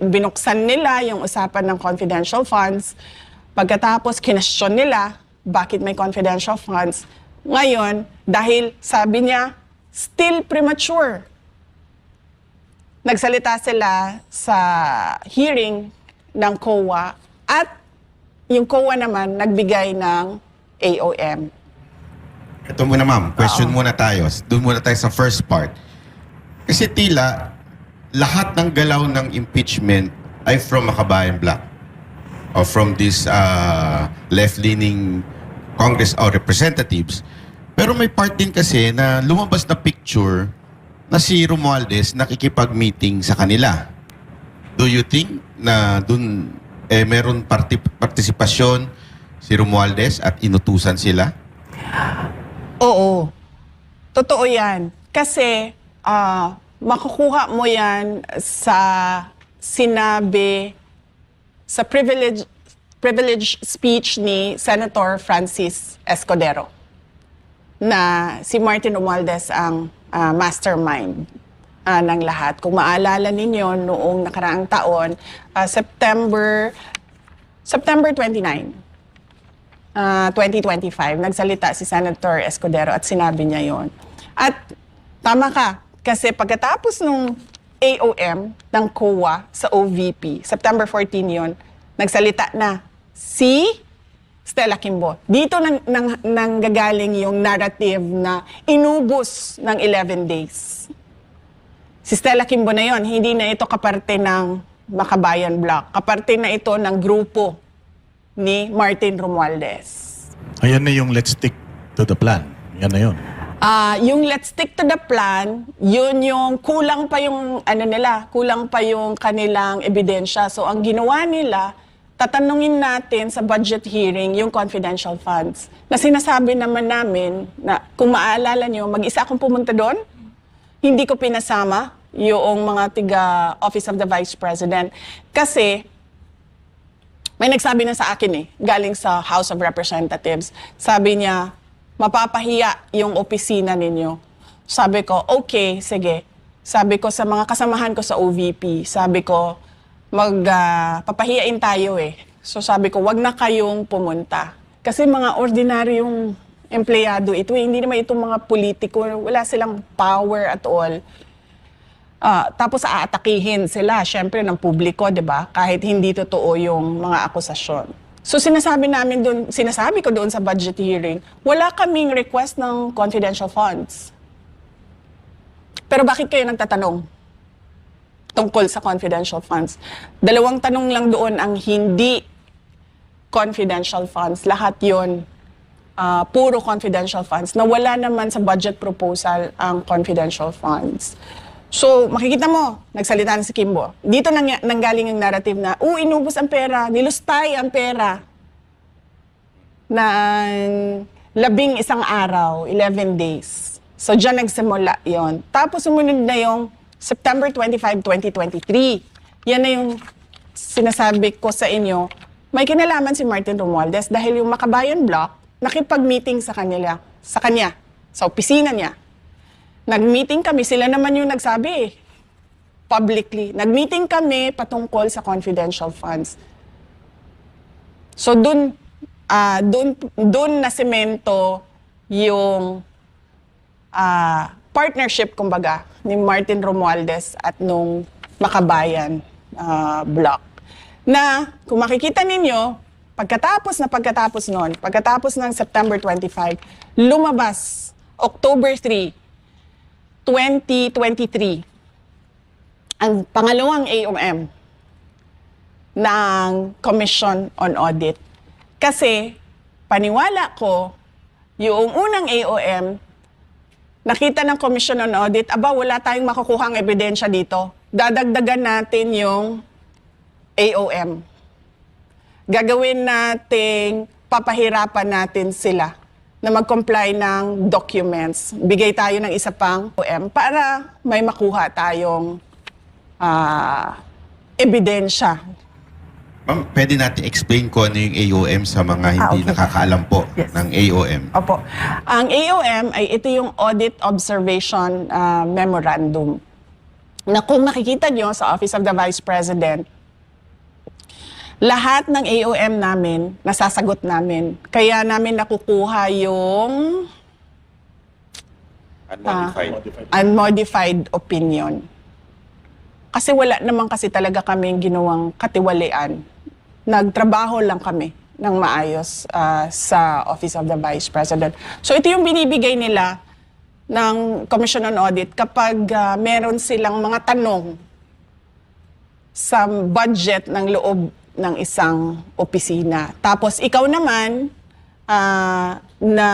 Binuksan nila yung usapan ng confidential funds. Pagkatapos, kinestyon nila bakit may confidential funds. Ngayon, dahil sabi niya, still premature. Nagsalita sila sa hearing ng COA at yung COA naman nagbigay ng AOM. Ito muna ma'am, question muna tayo. Doon muna tayo sa first part. Kasi tila, lahat ng galaw ng impeachment ay from Makabayan Bloc or from this left-leaning Congress or representatives. Pero may part din kasi na lumabas na picture na si Romualdez nakikipag-meeting sa kanila. Do you think na dun meron partisipasyon si Romualdez at inutusan sila? Oo. Totoo yan. Kasi makukuha mo yan sa sinabi sa privilege speech ni Senator Francis Escudero na si Martin Romualdez ang mastermind ng lahat. Kung maalala ninyo, noong nakaraang taon, September 29, 2025, nagsalita si Senator Escudero at sinabi niya yon. At tama ka, kasi pagkatapos nung AOM ng COA sa OVP, September 14 yon, nagsalita na si Stella Kimbo. Dito nanggagaling yung narrative na inubos ng 11 days. Si Stella Kimbo na yon, hindi na ito kaparte ng Makabayan Bloc. Kaparte na ito ng grupo ni Martin Romualdez. Ayan na yung let's stick to the plan. Yan na yun. Yung let's stick to the plan, yun yung kulang pa yung kulang pa yung kanilang ebidensya. So ang ginawa nila, tatanungin natin sa budget hearing yung confidential funds. Na sinasabi naman namin na kung maaalala nyo, mag-isa akong pumunta doon, hindi ko pinasama yung mga tiga Office of the Vice President. Kasi may nagsabi na sa akin galing sa House of Representatives. Sabi niya, mapapahiya yung opisina ninyo. Sabi ko, okay, sige. Sabi ko sa mga kasamahan ko sa OVP, sabi ko, papahiyain tayo So sabi ko, wag na kayong pumunta. Kasi mga ordinaryong empleyado ito, hindi naman itong mga politiko, wala silang power at all. Tapos aatakihin sila, syempre, ng publiko, di ba? Kahit hindi totoo yung mga akusasyon. So sinasabi ko doon sa budget hearing, wala kaming request ng confidential funds. Pero bakit kayo nagtatanong tungkol sa confidential funds? 2 tanong lang doon ang hindi confidential funds. Lahat yon puro confidential funds na wala naman sa budget proposal ang confidential funds. So, makikita mo, nagsalita na si Kimbo. Dito nanggaling ang narrative na, inubos ang pera, nilustay ang pera na 11 araw, 11 days. So, dyan nagsimula yon. Tapos, sumunod na yung September 25, 2023. Yan na yung sinasabi ko sa inyo. May kinalaman si Martin Romualdez dahil yung Makabayan Bloc nakipag-meeting sa kanya, sa opisina niya. Nag-meeting kami, sila naman yung nagsabi publicly. Nag-meeting kami patungkol sa confidential funds. So dun nasemento yung partnership, kumbaga, ni Martin Romualdez at nung Makabayan Bloc. Na, kung makikita ninyo, pagkatapos ng September 25, lumabas, October 3, 2023, ang pangalawang AOM ng Commission on Audit. Kasi, paniwala ko, yung unang AOM, nakita ng Commission on Audit, wala tayong makukuhang ebidensya dito. Dadagdagan natin yung AOM. Gagawin nating papahirapan natin sila na mag-comply ng documents. Bigay tayo ng isa pang AOM para may makuha tayong ebidensya. Ma'am, pwede natin explain ko ano yung AOM sa mga hindi nakakaalam po ng AOM. Opo. Ang AOM ay ito yung Audit Observation Memorandum na kung makikita nyo sa Office of the Vice President, lahat ng AOM namin, nasasagot namin. Kaya namin nakukuha yung unmodified opinion. Kasi wala naman kasi talaga kaming ginawang katiwalian. Nagtrabaho lang kami ng maayos sa Office of the Vice President. So ito yung binibigay nila ng Commission on Audit kapag meron silang mga tanong sa budget ng loob ng isang opisina. Tapos ikaw naman na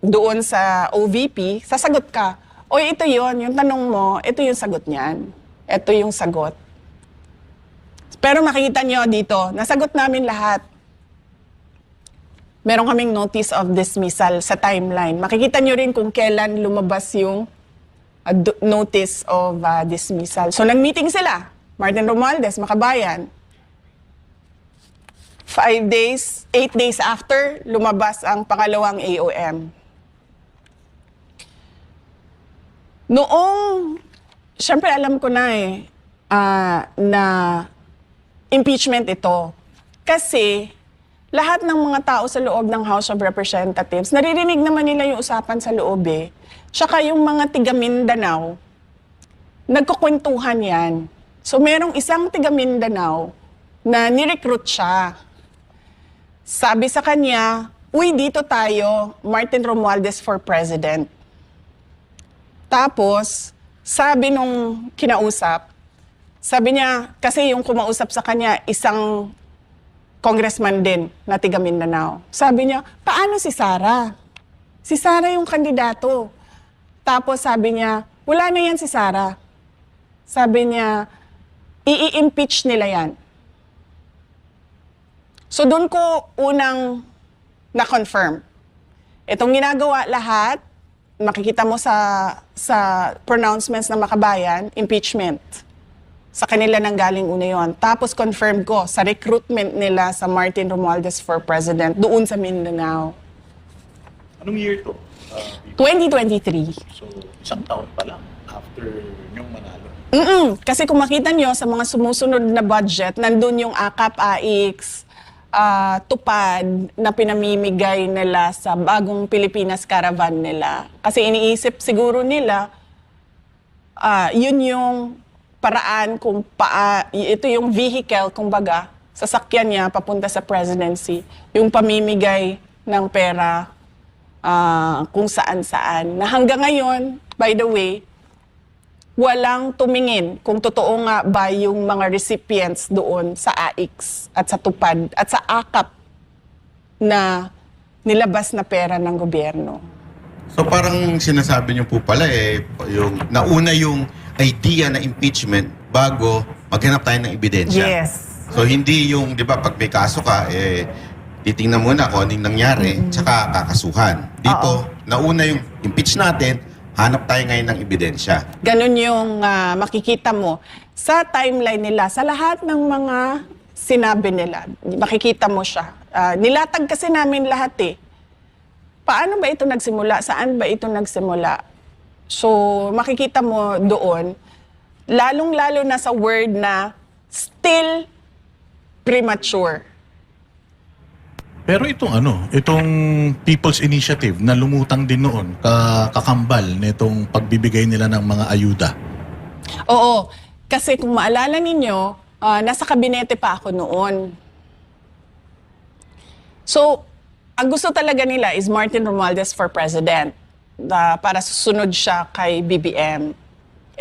doon sa OVP, sasagot ka, ito yon yung tanong mo, ito yung sagot niyan. Ito yung sagot. Pero makikita nyo dito, nasagot namin lahat. Meron kaming notice of dismissal sa timeline. Makikita nyo rin kung kailan lumabas yung notice of dismissal. So nag-meeting sila. Martin Romualdez, Makabayan. 8 days after, lumabas ang pangalawang AOM. Noong siyempre alam ko na na impeachment ito. Kasi lahat ng mga tao sa loob ng House of Representatives, naririnig naman nila yung usapan sa loob Tsaka yung mga tiga Mindanao, nagkukwentuhan yan. So merong isang tiga Mindanao na nirecruit siya. Sabi sa kanya, dito tayo, Martin Romualdez for President. Tapos, sabi nung kinausap, sabi niya, kasi yung kumausap sa kanya, isang congressman din na tiga Mindanao. Sabi niya, paano si Sara? Si Sara yung kandidato. Tapos sabi niya, wala na yan si Sara. Sabi niya, i-impeach nila yan. So doon ko unang na-confirm. Itong ginagawa lahat, makikita mo sa pronouncements ng Makabayan, impeachment. Sa kanila nang galing una yun. Tapos confirm ko sa recruitment nila sa Martin Romualdez for President doon sa Mindanao. Anong year to? 2023. So, isang taon pa lang after yung manalo. Kasi kung makita nyo sa mga sumusunod na budget, nandun yung AKAP, AIX, tupad na pinamimigay nila sa bagong Pilipinas caravan nila. Kasi iniisip siguro nila, yun yung paraan kung ito yung vehicle, kumbaga, sasakyan niya papunta sa presidency. Yung pamimigay ng pera kung saan-saan. Na hanggang ngayon, by the way, walang tumingin kung totoo nga ba yung mga recipients doon sa AIX at sa tupad at sa AKAP na nilabas na pera ng gobyerno. So parang sinasabi niyo po pala yung nauna yung idea na impeachment bago maghanap tayo ng ebidensya. Yes. So hindi yung, di ba, pag may kaso ka, titingnan muna kung anong nangyari, tsaka kakasuhan. Dito, nauna yung impeach natin, hanap tayo ngayon ng ebidensya. Ganun yung makikita mo sa timeline nila, sa lahat ng mga sinabi nila. Makikita mo siya. Nilatag kasi namin lahat Paano ba ito nagsimula? Saan ba ito nagsimula? So, makikita mo doon, lalong-lalo na sa word na still premature. Pero itong People's Initiative na lumutang din noon, kakambal nitong pagbibigay nila ng mga ayuda. Oo, kasi kung maalala ninyo, nasa kabinete pa ako noon. So, ang gusto talaga nila is Martin Romualdez for President para susunod siya kay BBM.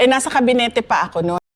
Nasa kabinete pa ako noon.